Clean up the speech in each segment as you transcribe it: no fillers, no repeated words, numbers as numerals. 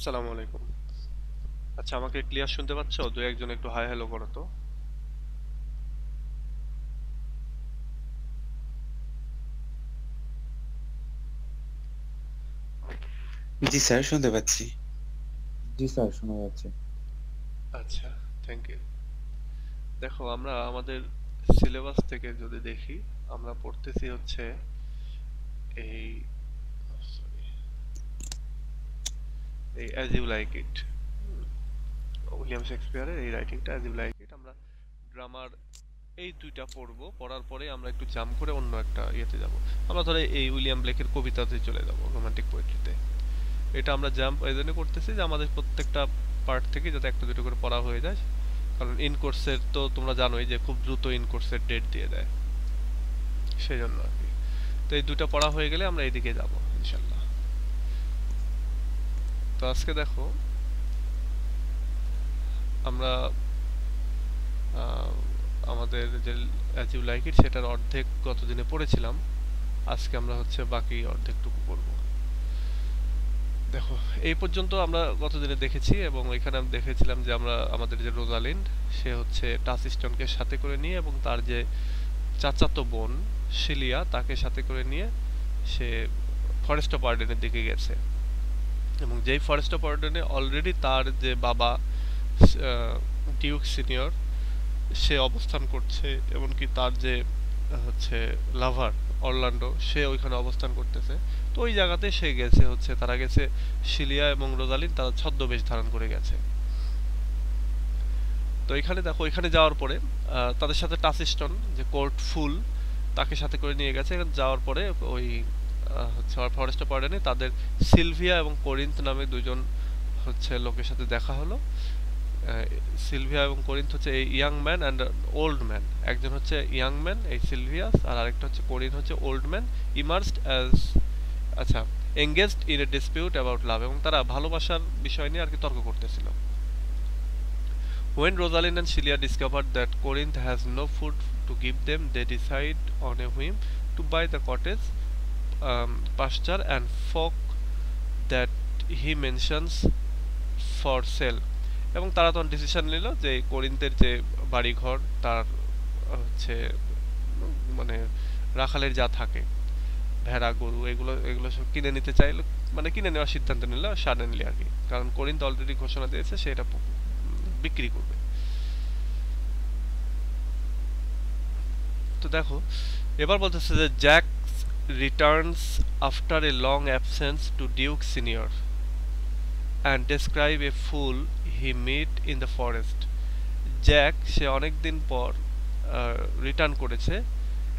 আসসালামু আলাইকুম। আচ্ছা, আমাকে ক্লিয়ার শুনতে পাচ্ছ? দুই একজন একটু হাই হ্যালো করো তো। জি স্যার, শুনতে পাচ্ছি। জি স্যার, শোনা যাচ্ছে। আচ্ছা, থ্যাংক ইউ। দেখো, আমরা আমাদের সিলেবাস থেকে যদি দেখি, আমরা পড়তেছি হচ্ছে এই সরি এই as you like it, William শেক্সপিয়ারের এই রাইটিংটা অ্যাজ ইউ লাইক ইট। আমরা গ্রামার এই দুইটা পড়বো, পড়ার পরে আমরা একটু জাম্প করে অন্য একটা ইয়েতে যাব। আমরা ধরে এই উইলিয়াম ব্লেকের কবিতাতে চলে যাব, রোমান্টিক পোয়েট্রিতে। এটা আমরা জাম্প এই জন্য করতেছি যে আমাদের প্রত্যেকটা পার্ট থেকে যাতে একটা দুটো করে পড়া হয়ে যায়। কারণ ইন কোর্সের তো তোমরা জানোই যে খুব দ্রুত ইন কোর্সের ডেট দিয়ে দেয়, সেই জন্য আর কি। তো এই দুটো পড়া হয়ে গেলে আমরা এইদিকে যাব ইনশাল্লাহ। তো আজকে দেখো, আমরা আহ, আমাদের যে অ্যাজ ইউ লাইক ইট সেটার অর্ধেক গতদিনে পড়েছিলাম। আজকে আমরা হচ্ছে বাকি অর্ধেকটুকু পড়বো। দেখো, এই পর্যন্ত আমরা গতদিনে দেখেছি এবং এখানে আমি দেখেছিলাম যে আমরা আমাদের যে রোজালিন্ড, সে হচ্ছে টাসিস্টনকে সাথে করে নিয়ে এবং তার যে চাচাতো বোন শিলিয়া তাকে সাথে করে নিয়ে সে ফরেস্ট অফ আর্ডেনের দিকে গেছে। এবং যেই ফরেস্ট অফ আর্ডেনে অলরেডি তার যে বাবা ডিউক সিনিয়র সে অবস্থান করছে, এমনকি তার যে হচ্ছে লাভার অরল্যান্ডো সে ওইখানে অবস্থান করতেছে। তো ওই জায়গাতে সে গেছে, হচ্ছে তারা গেছে শিলিয়া এবং রোজালিন তারা ছদ্মবেশ ধারণ করে গেছে। তো এখানে দেখো, এখানে যাওয়ার পরে তাদের সাথে টাসিস্টন যে কোর্ট ফুল তাকে সাথে করে নিয়ে গেছে। এখানে যাওয়ার পরে ওই হচ্ছে ফরেস্ট পার্ডেনে তাদের সিলভিয়া এবং কোরিন্থ নামে দুজন হচ্ছে লোকের সাথে দেখা হলো। আহ, সিলভিয়া এবং কোরিন্থ হচ্ছে এই young man and old man. একজন হচ্ছে ইয়াং ম্যান এই সিলভিয়াস, আর আরেকটা হচ্ছে কোরিন হচ্ছে ওল্ড ম্যান। ইমার্সড অ্যাজ, আচ্ছা, engaged in a dispute about লাভ, এবং তারা ভালোবাসার বিষয় নিয়ে আর কি তর্ক করতেছিল। When Rosalind and Celia discover that Corinth has no food to give them, they decide on a whim to buy the cottage, pasture and folk that he mentions for sale. এবং তারা তখন ডিসিশন নিল যে কোরিন্থের যে বাড়িঘর তার হচ্ছে মানে রাখালের যা থাকে ভেড়া গরু এগুলো এগুলো সব কিনে নিতে চাইলো, মানে কিনে নেওয়ার সিদ্ধান্ত নিল সাডেনলি আর কি। কারণ কোরিন্থ অলরেডি ঘোষণা দিয়েছে সে এটা বিক্রি করবে। তো দেখো, এবার বলতেছে যে Jack returns after a long absence to Duke Senior and describe a fool he met in the forest. Jack সে অনেক দিন পর রিটার্ন করেছে,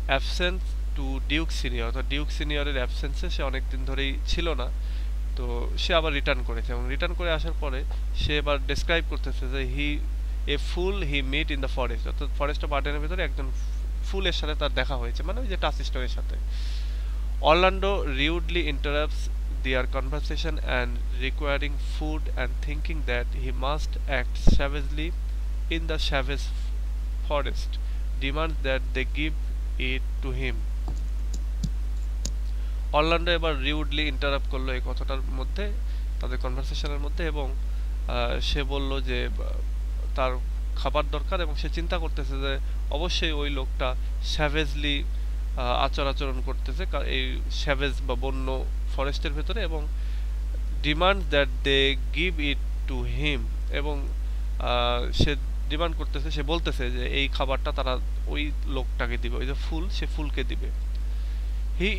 অ্যাবসেন্স টু ডিউক সিনিয়র, অর্থাৎ ডিউক সিনিয়রের অ্যাবসেন্সে সে অনেক দিন ধরেই ছিল না। তো সে আবার রিটার্ন করেছে এবং রিটার্ন করে আসার পরে সে এবার ডেসক্রাইব করতেছে যে এ fool he met in the forest, অর্থাৎ ফরেস্ট অফ আর্ডেনের ভিতরে একজন ফুলের সাথে তার দেখা হয়েছে, মানে ওই যে টাসিস্টনের সাথে। Orlando rudely interrupts their conversation and requiring food and thinking that he must act savagely in the savage forest, demands that they give it to him. Orlando এবার রিউডলি ইন্টারাপ্ট করলো এই কথাটার মধ্যে, তাদের কনভারসেশনের মধ্যে, এবং সে বলল যে তার খাবার দরকার এবং সে চিন্তা করতেছে যে অবশ্যই ওই লোকটা স্যাভেজলি আচরণ করতেছে এই স্যাভেজ বা বন্য ফরেস্টের ভেতরে, এবং demand that they give it to him, এবং সে ডিমান্ড করতেছে, সে বলতেছে যে এই খাবারটা তারা ওই লোকটাকে দিবে, ওই যে ফুল সে ফুলকে দিবে। He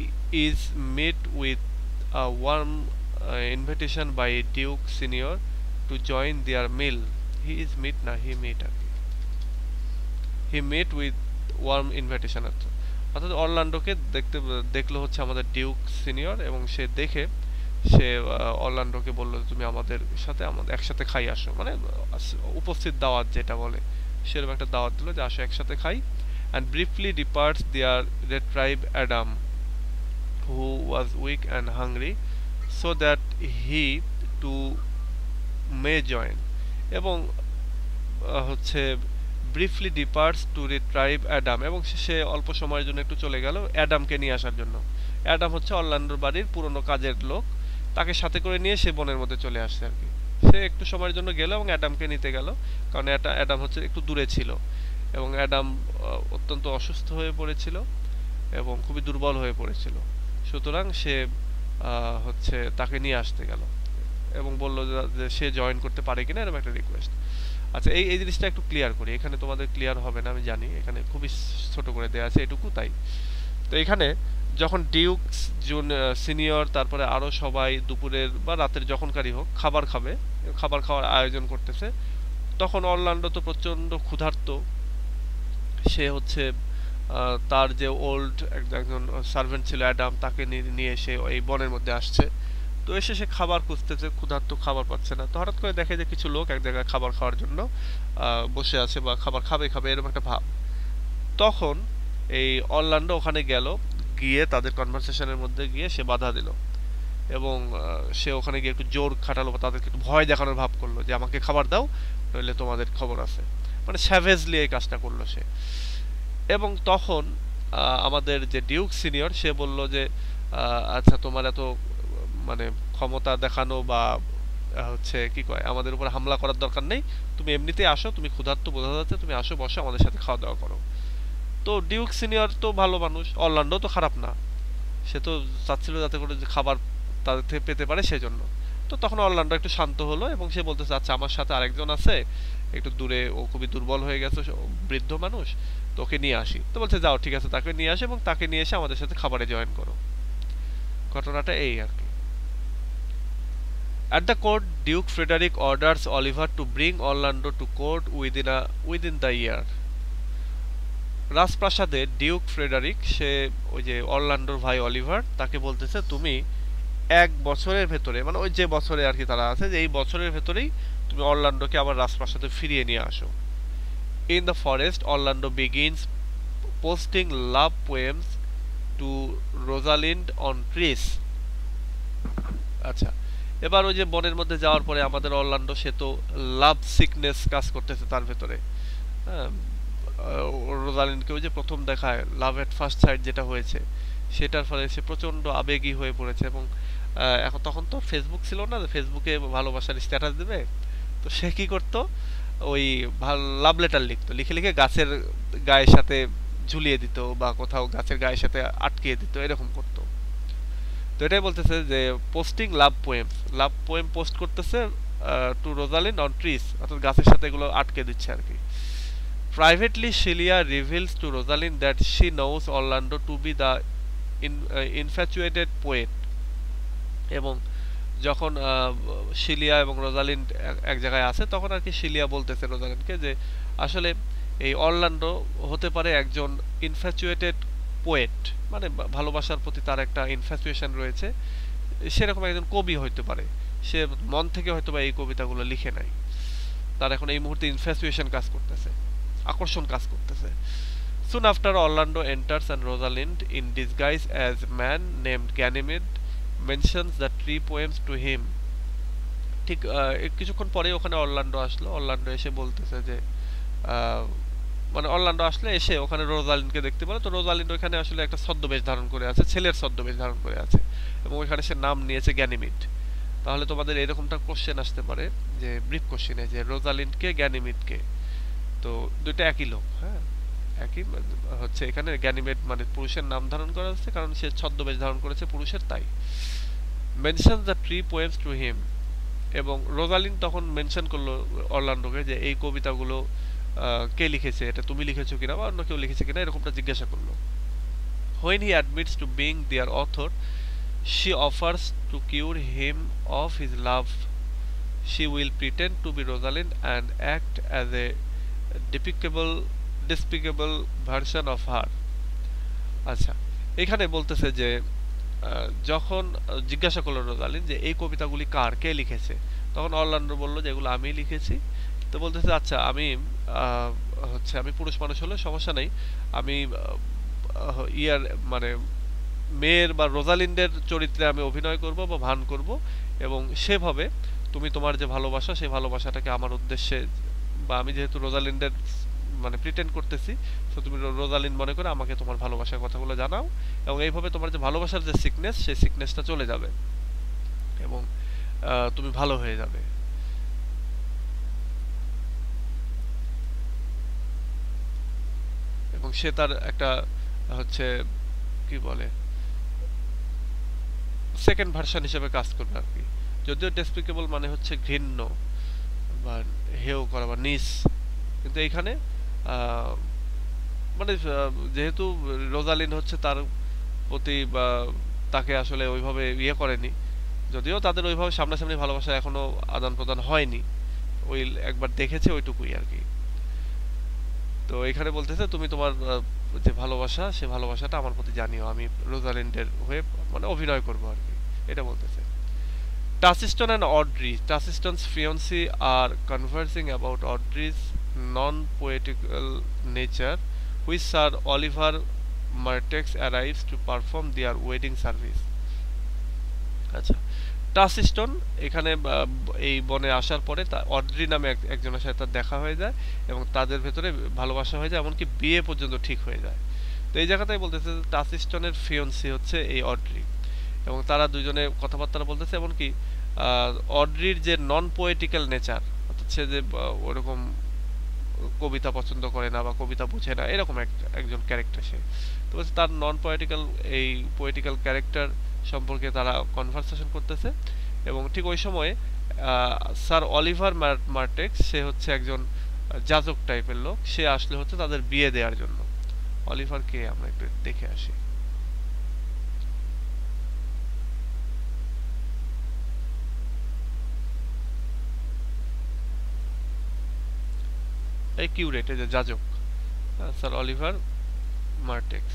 is met with a warm invitation by Duke Senior to join their meal. He is meet না he meet আর কি। He met with warm invitation অর্থাৎ অরল্যান্ডোকে দেখলো হচ্ছে আমাদের ডিউক সিনিয়র, এবং সে দেখে সে অরল্যান্ডোকে বললো তুমি আমাদের সাথে একসাথে খাই আসো, মানে উপস্থিত দাওয়াত যেটা বলে সেরকম একটা দাওয়াত দিল যে আসো একসাথে খাই। and briefly departs their tribe Adam, who was weak and hungry, so that he too may join, এবং হচ্ছে briefly departs to retrieve Adam, এবং সে অল্প সময়ের জন্য একটু চলে গেল অ্যাডামকে নিয়ে আসার জন্য। অ্যাডাম হচ্ছে অরল্যান্ডোর বাড়ির পুরনো কাজের লোক, তাকে সাথে করে নিয়ে সে বনের মধ্যে চলে আসছে আর কি। সে একটু সময়ের জন্য গেল এবং অ্যাডামকে নিতে গেল, কারণ অ্যাডাম হচ্ছে একটু দূরে ছিল এবং অ্যাডাম অত্যন্ত অসুস্থ হয়ে পড়েছিল এবং খুবই দুর্বল হয়ে পড়েছিল। সুতরাং সে হচ্ছে তাকে নিয়ে আসতে গেল এবং বলল যে সে জয়েন করতে পারে কিনা, এরকম একটা রিকোয়েস্ট। আচ্ছা, এই জিনিসটা একটু ক্লিয়ার করি, এখানে তোমাদের ক্লিয়ার হবে না আমি জানি, এখানে খুবই ছোট করে দেওয়া আছে এটুকু তাই। তো এখানে যখন ডিউক সিনিয়র তারপরে আরো সবাই দুপুরের বা রাতের যখনকারই হোক খাবার খাবে, খাবার খাওয়ার আয়োজন করতেছে, তখন অরল্যান্ডো তো প্রচন্ড ক্ষুধার্ত। সে হচ্ছে তার যে ওল্ড একজন সার্ভেন্ট ছিল অ্যাডাম, তাকে নিয়ে সে এই বনের মধ্যে আসছে। তো এসে সে খাবার খুঁজতেছে, ক্ষুধার্ত, খাবার পাচ্ছে না। তো হঠাৎ করে দেখে যে কিছু লোক এক জায়গায় খাবার খাওয়ার জন্য বসে আছে বা খাবার খাবে এরকম একটা ভাব। তখন এই অরল্যান্ডো ওখানে গেল, গিয়ে তাদের কনভারসেশনের মধ্যে গিয়ে সে বাধা দিল এবং সে ওখানে গিয়ে একটু জোর খাটালো বা তাদেরকে একটু ভয় দেখানোর ভাব করলো যে আমাকে খাবার দাও নইলে তোমাদের খবর আছে, মানে স্যাভেজলি এই কাজটা করলো সে। এবং তখন আমাদের যে ডিউক সিনিয়র সে বলল যে আচ্ছা তোমার এত মানে ক্ষমতা দেখানো বা হচ্ছে কি কয় আমাদের উপর হামলা করার দরকার নেই, তুমি এমনিতেই আসো, তুমি ক্ষুধার্ত বোঝা যাচ্ছে, তুমি আসো, বসো, আমাদের সাথে খাওয়া দাওয়া করো। তো ডিউক সিনিয়র তো ভালো মানুষ, অরল্যান্ডো তো খারাপ না, সে তো চাচ্ছিল যাতে করে যে খাবার তাদের থেকে পেতে পারে সেজন্য। তো তখন অরল্যান্ডো একটু শান্ত হলো এবং সে বলতেছে আচ্ছা আমার সাথে আরেকজন আছে একটু দূরে, ও খুবই দুর্বল হয়ে গেছে, বৃদ্ধ মানুষ, তো ওকে নিয়ে আসি। তো বলছে যাও ঠিক আছে, তাকে নিয়ে আসে এবং তাকে নিয়ে এসে আমাদের সাথে খাবারে জয়েন করো। ঘটনাটা এই আর কি। At the court, Duke Frederick orders Oliver to bring Orlando to court within the year. রাজপ্রাসাদে ডিউক ফ্রেডারিক সে ওই যে অরল্যান্ডোর ভাই অলিভার তাকে বলতেছে তুমি 1 বছরের ভেতরে, মানে ওই যে বছরে আর কি তারা আছে, যে এই বছরের ভেতরেই তুমি অরল্যান্ডোকে আবার রাজপ্রাসাদে ফিরিয়ে নিয়ে আসো। In the forest, Orlando begins posting love poems to Rosalind on trees. আচ্ছা, এবার ওই যে বনের মধ্যে যাওয়ার পরে আমাদের অরল্যান্ডো সে তো লাভ সিকনেস কাজ করতেছে তার ভেতরে। হ্যাঁ, রোজালিন্ডকে ওই যে প্রথম দেখায় লাভ এট ফার্স্ট সাইট যেটা হয়েছে সেটার ফলে সে প্রচন্ড আবেগী হয়ে পড়েছে এবং এখন তখন তো ফেসবুক ছিল না, ফেসবুকে ভালোবাসার স্ট্যাটাস দেবে, তো সে কি করতো ওই লাভ লেটার লিখতো, লিখে লিখে গাছের গায়ের সাথে ঝুলিয়ে দিত বা কোথাও গাছের গায়ের সাথে আটকিয়ে দিত, এরকম করতো। তো এটাই বলতেছে যে পোস্টিং লাভ পোয়েম পোস্ট করতেছে টু রোজালিন্ড অন ট্রিজ, অর্থাৎ গাছের সাথে এগুলো আটকে দিচ্ছে আর কি। Privately, Shelia reveals to Rosalind that she knows Orlando to be the infatuated poet. এবং যখন শিলিয়া এবং রোজালিন্ড এক জায়গায় আছে তখন আর কি শিলিয়া বলতেছে রোজালিন্ডকে যে আসলে এই অরল্যান্ডো হতে পারে একজন ইনফ্যাচুয়েটেড পোয়েট, মানে ভালোবাসার প্রতি তার একটা ইনফ্যাচুয়েশন রয়েছে, সেরকম একজন কবি হইতে পারে, সে মন থেকে হয়তো বা এই কবিতাগুলো লিখে নাই, তার এখন এই মুহূর্তে ইনফ্যাচুয়েশন কাজ করতেছে, আকর্ষণ কাজ করতেছে। Soon after, Orlando enters and Rosalind, in disguise as a man named Ganymede, mentions the 3 poems to him. ঠিক কিছুক্ষণ পরে ওখানে অরল্যান্ডো আসলো, অরল্যান্ডো এসে বলতেছে যে মানে অরল্যান্ডো আসলে এসে ওখানে রোজালিন্ডকে দেখতে পেল, তো রোজালিন্ড ওখানে আসলে একটা ছদ্মবেশ ধারণ করে আছে, ছেলের ছদ্মবেশ ধারণ করে আছে এবং ওখানে সে নাম নিয়েছে গ্যানিমিড। তাহলে তোমাদের এরকমটা কোশ্চেন আসতে পারে যে ব্রিফ কোশ্চেনে যে রোজালিন্ডকে গ্যানিমিডকে, তো দুইটা একই লোক, হ্যাঁ একই হচ্ছে। এখানে গ্যানিমেড মানে পুরুষের নাম ধারণ করা হচ্ছে কারণ সে ছদ্মবেশ ধারণ করেছে পুরুষের, তাই mention the 3 poems two him. এবং রোজালিন তখন মেনশন করলো অরল্যান্ডোকে যে এই কবিতাগুলো কে লিখেছে, এটা তুমি লিখেছো কিনা বা অন্য কেউ লিখেছে কিনা, এরকমটা জিজ্ঞাসা করলো। When he admits to being their author, she offers to cure him of his love. She will pretend to be Rosalind and act as a despicable version of her. আচ্ছা, এখানে বলতেছে যে যখন জিজ্ঞাসা করলো রোজালিন যে এই কবিতাগুলি কার, কে লিখেছে, তখন অরল্যান্ডো বলল যে এগুলো আমি লিখেছি। তো বলতেছে আচ্ছা আমি হচ্ছে আমি পুরুষ মানুষ হলে সমস্যা নেই, আমি মানে মেয়ের বা রোজালিন্ডের চরিত্রে আমি অভিনয় করব বা ভান করব এবং সেভাবে তুমি তোমার যে ভালোবাসা সেই ভালোবাসাটাকে আমার উদ্দেশ্যে, বা আমি যেহেতু রোজালিন্ডের মানে প্রিটেন্ড করতেছি, তো তুমি রোজালিন্ড মনে করে আমাকে তোমার ভালোবাসার কথাগুলো জানাও এবং এইভাবে তোমার যে ভালোবাসার যে সিকনেস সেই সিকনেসটা চলে যাবে এবং তুমি ভালো হয়ে যাবে। সে তার একটা হচ্ছে কি বলে সেকেন্ড ভার্সন হিসেবে কাজ করবে আর কি। যদিও ডেসপিকেবল মানে হচ্ছে ঘৃণ্য বা হেয় করা বা নিস, কিন্তু এইখানে মানে যেহেতু রোজালিন হচ্ছে তার প্রতি বা তাকে আসলে ওইভাবে ইয়ে করেনি, যদিও তাদের ওইভাবে সামনাসামনি ভালোবাসা এখনো আদান প্রদান হয়নি, ওই একবার দেখেছে ওইটুকুই আর কি। তো এখানে বলতেছে তুমি তোমার যে ভালোবাসা সে ভালোবাসাটা আমার প্রতি জানিও, আমি রোজালিন্ডের হয়ে মানে অভিনয় করবো আর কি, এটা বলতেছে। Taciturn and Audrey, Taciturne's fiancé, are conversing about Audrey's non-poetical nature, which Sir Oliver Martex arrives to perform their wedding service. আচ্ছা, টাসিস্টন এখানে এই বনে আসার পরে অড্রি নামে একজনের সাথে তার দেখা হয়ে যায় এবং তাদের ভেতরে ভালোবাসা হয়ে যায়, এমনকি বিয়ে পর্যন্ত ঠিক হয়ে যায়। তো এই জায়গাটাই বলতেছে টাসিস্টনের ফিয়ন্সি হচ্ছে এই অড্রি, এবং তারা দুজনে কথাবার্তা বলতেছে, এমনকি অড্রির যে নন পোয়েটিক্যাল নেচার, অর্থাৎ সে যে ওরকম কবিতা পছন্দ করে না বা কবিতা বুঝে না এরকম একজন ক্যারেক্টার সে, তো তার নন পোয়েটিক্যাল এই পোয়েটিক্যাল ক্যারেক্টার সম্পর্কে তারা কনভারসেশন করতেছে। এবং ঠিক ওই সময়ে স্যার অলিভার মার্টেক্স, সে হচ্ছে একজন যাজক টাইপের লোক, সে আসলে হচ্ছে তাদের বিয়ে দেওয়ার জন্য। অলিভারকে আমরা একটু দেখে আসি। এই কিউরেট, এই যে যাজক, স্যার অলিভার মার্টেক্স।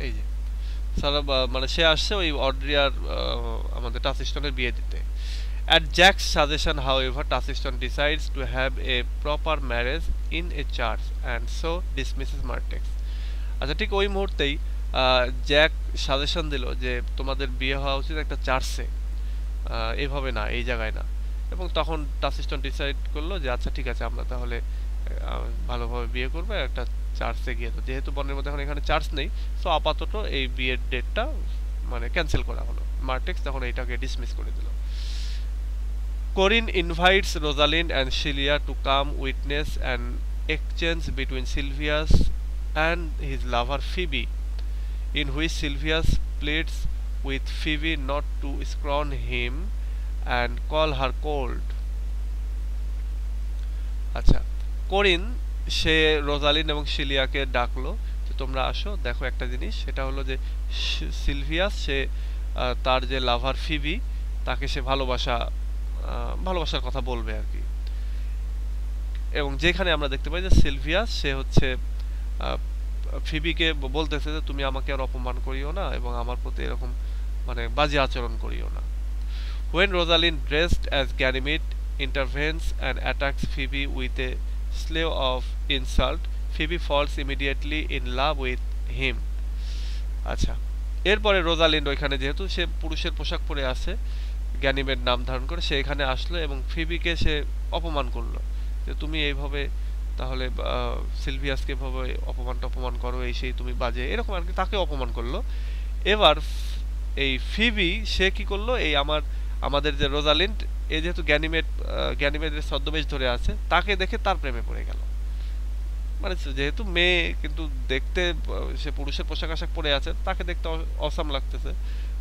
এই যে স্যার মানে সে আসছে ওই অড্রিয়ার আমাদের টাসিস্টনের বিয়ে দিতে। At Jack's suggestion, however, Taciturn decides to have a proper marriage in a church and so dismisses Martex. আচ্ছা, ঠিক ওই মুহূর্তেই জ্যাক সাজেশন দিল যে তোমাদের বিয়ে হওয়া উচিত একটা চার্চে, এইভাবে না, এই জায়গায় না। এবং তখন টাসিস্টন ডিসাইড করলো যে আচ্ছা ঠিক আছে, আমরা তাহলে ভালোভাবে বিয়ে করবো একটা চার্চে গিয়ে। তো যেহেতু বনের মধ্যে এখন এখানে চার্চ নেই, সো আপাতত এই বিয়ের ডেটটা মানে ক্যান্সেল করা হলো। মার্টেক্স তখন এইটাকে ডিসমিস করে দিল। Corinne invites Rosalind and Celia to come witness an exchange between Sylvius and his lover Phoebe, in which Sylvius pleads with Phoebe not to scorn him and call her cold. আচ্ছা, কোরিন সে Rosalyn এবং শিলিয়াকে ডাকলো যে তোমরা আসো, দেখো একটা জিনিস, সেটা হলো যে সিলভিয়াস সে তার যে লাভার ফিবি তাকে সে ভালোবাসার কথা বলবে আর কি। এবং যেখানে আমরা দেখতে পাই যে সিলভিয়াস সে হচ্ছে ফিবিকে বলতেছে যে তুমি আমাকে আর অপমান করিও না এবং আমার প্রতি এরকম মানে বাজে আচরণ করিও না। When Rosalind, dressed as Ganymede, intervenes and attacks Phoebe with a slew of insult, Phoebe falls immediately in love with him. আচ্ছা, এরপরে রোজালিন্ড ওইখানে যেহেতু সে পুরুষের পোশাক পরে আছে, গ্যানিমেড নাম ধারণ করে, সে এখানে আসলো এবং ফিবিকে সে অপমান করলো যে তুমি এইভাবে তাহলে সিলভিয়াসকে এভাবে অপমান করো, এই সেই তুমি বাজে, এরকম আর কি, তাকে অপমান করলো। এবার এই ফিবি সে কি করলো, এই আমাদের যে রোজালিন্ড, এ যেহেতু গ্যানিমেডের ছদ্মবেশ ধরে আছে, তাকে দেখে তার প্রেমে পড়ে গেল। মানে যেহেতু মেয়ে কিন্তু দেখতে সে পুরুষের পোশাক আশাক পরে আছে, তাকে দেখতে অসাম লাগতেছে,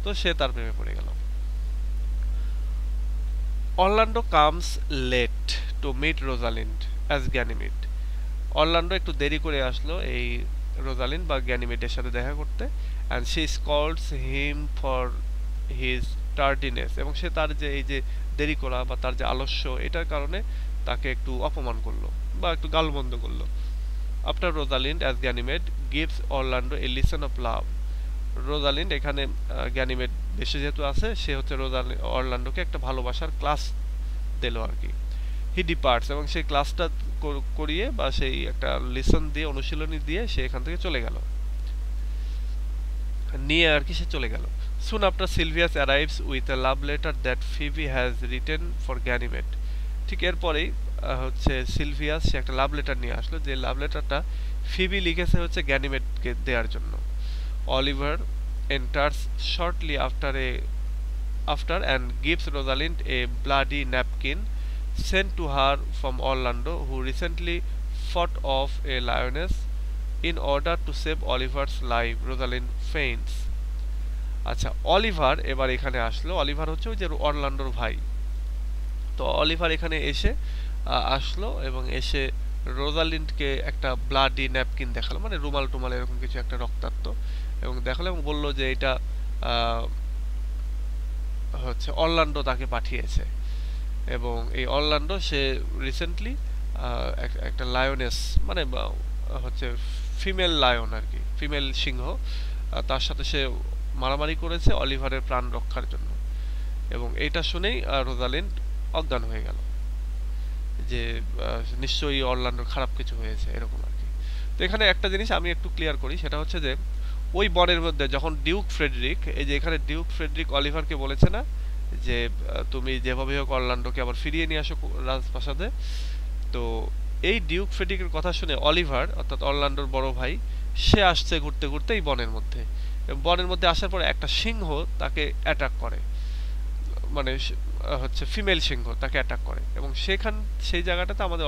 তো সে তার প্রেমে পড়ে গেল। Orlando comes late to meet Rosalind as Ganymede. Orlando একটু দেরি করে আসলো এই রোজালিন্ড বা গ্যানিমেডের সাথে দেখা করতে, and she scolds him for his tardiness, এবং সে তার যে এই যে দেরি করা বা তার যে আলস্য, এটার কারণে তাকে একটু অপমান করলো বা একটু গালমন্দ করলো। After Rosalind as Ganymede gives Orlando a lesson of love. Rosalind এখানে গ্যানিমেড দেশে যেহেতু আছে, সে হচ্ছে অরল্যান্ডোকে একটা ভালোবাসার ক্লাস দিল আর কি। হি ডিপার্টস, এবং সেই ক্লাসটা করিয়ে বা সেই একটা লিসন দিয়ে, অনুশীলনী দিয়ে সে এখান থেকে চলে গেল, নিয়ে আর কি সে চলে গেল। Soon after Sylvius arrives with a love letter that Phoebe has written for Ganymede. ঠিক এরপরেই হচ্ছে সিলভিয়াস সে একটা লাভ লেটার নিয়ে আসলো, যে লাভ লেটারটা ফিবি লিখেছে হচ্ছে গ্যানিমেডকে দেওয়ার জন্য। Oliver enters shortly after a after and gives Rosalind a bloody napkin sent to her from Orlando, who recently fought off a lioness. In order to save Oliver's life, Rosalind faints. আচ্ছা, Oliver এবার এখানে আসলো। Oliver হচ্ছে ওই যে অরল্যান্ডোর ভাই। তো Oliver এখানে এসে আসলো এবং এসে রোজালিন্ডকে একটা ব্লাডি ন্যাপকিন দেখালো, মানে রুমাল টুমাল এরকম কিছু একটা রক্তাক্ত, এবং দেখালো এবং বলল যে এটা হচ্ছে অরল্যান্ডো তাকে পাঠিয়েছে। এবং এই অরল্যান্ডো সে রিসেন্টলি একটা লায়নেস, মানে হচ্ছে ফিমেল লায়ন আর কি, ফিমেল সিংহ, তার সাথে সে মারামারি করেছে অলিভারের প্রাণ রক্ষার জন্য। এবং এইটা শুনেই রোজালিন্ড অজ্ঞান হয়ে গেল, যে নিশ্চয়ই অরল্যান্ডোর খারাপ কিছু হয়েছে এরকম আর কি। তো এখানে একটা জিনিস আমি একটু ক্লিয়ার করি, সেটা হচ্ছে যে ওই বনের মধ্যে যখন ডিউক ফ্রেডরিক, এই যে এখানে ডিউক ফ্রেডরিক অলিভারকে বলেছে না যে তুমি যেভাবে হোক অরল্যান্ডোকে আবার ফিরিয়ে নিয়ে আসো রাজপ্রাসাদে, তো এই ডিউক ফ্রেডরিকের কথা শুনে অলিভার, অর্থাৎ অরল্যান্ডোর বড় ভাই, সে আসছে ঘুরতে ঘুরতে এই বনের মধ্যে। বনের মধ্যে আসার পর একটা সিংহ তাকে অ্যাটাক করে, মানে হচ্ছে ফিমেল সিংহ তাকে অ্যাটাক করে, এবং সেই জায়গাটাতে আমাদের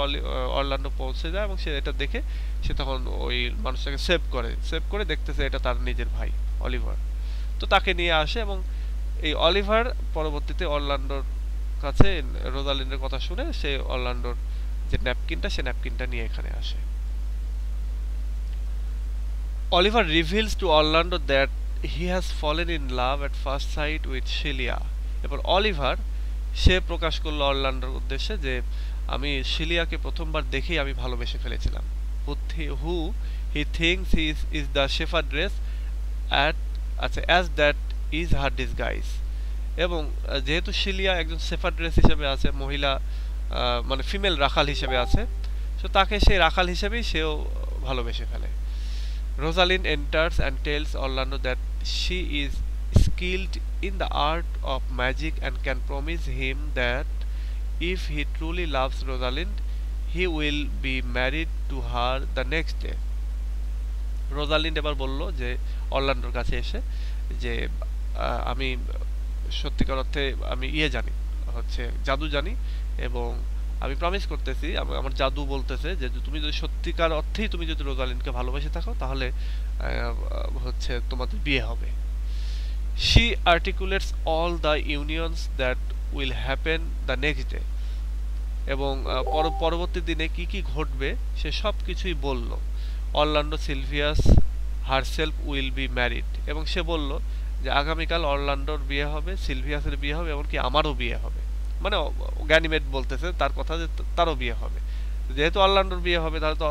অরল্যান্ডো পৌঁছে যায় এবং সে এটা দেখে সে তখন ওই মানুষটাকে সেভ করে দেখতেছে এটা তার নিজের ভাই অলিভার। তো তাকে নিয়ে আসে এবং এই অলিভার পরবর্তীতে অরল্যান্ডোর কাছে রোজালিন্ডের কথা শুনে সে অরল্যান্ডোর যে ন্যাপকিনটা, সে ন্যাপকিনটা নিয়ে এখানে আসে। Oliver reveals to Orlando that he has fallen in love at first sight with Celia. এরপর অলিভার সে প্রকাশ করলো অরল্যান্ডোর উদ্দেশ্যে যে আমি শিলিয়াকে প্রথমবার দেখেই আমি ভালোবেসে ফেলেছিলাম। who he thinks is the shepherdess as that is her disguise. এবং যেহেতু শিলিয়া একজন শেফার্ড্রেস হিসেবে আছে, মহিলা মানে ফিমেল রাখাল হিসেবে আছে, তো তাকে সেই রাখাল হিসেবেই সেও ভালোবেসে ফেলে। Rosalind enters and tells Orlando that she is skilled in the art of magic and can promise him that if he truly loves Rosalind, he will be married to her the next day. Rosalind এবার বলল যে অরল্যান্ডোর কাছে এসে যে আমি সত্যিকার অর্থে আমি জানি, হচ্ছে জাদু জানি, এবং আমি প্রমিস করতেছি, আমার জাদু বলতেছে যে তুমি যদি সত্যিকার অর্থেই তুমি যদি রোজালিন্ডকে ভালোবেসে থাকো তাহলে হচ্ছে তোমাদের বিয়ে হবে। She articulates all the unions that will happen the next day. এবং পরবর্তী দিনে কি কি ঘটবে সে সব কিছুই বলল। Orlando Sylvius herself will be married, এবং সে বলল যে আগামীকাল অরল্যান্ডোর বিয়ে হবে, সিলভিয়াসের বিয়ে হবে, এমনকি আমারও বিয়ে হবে। মানে গ্যানিমেড বলতেছে তার কথা যে তারও বিয়ে হবে। যেহেতু অরল্যান্ডোর বিয়ে হবে তাহলে তো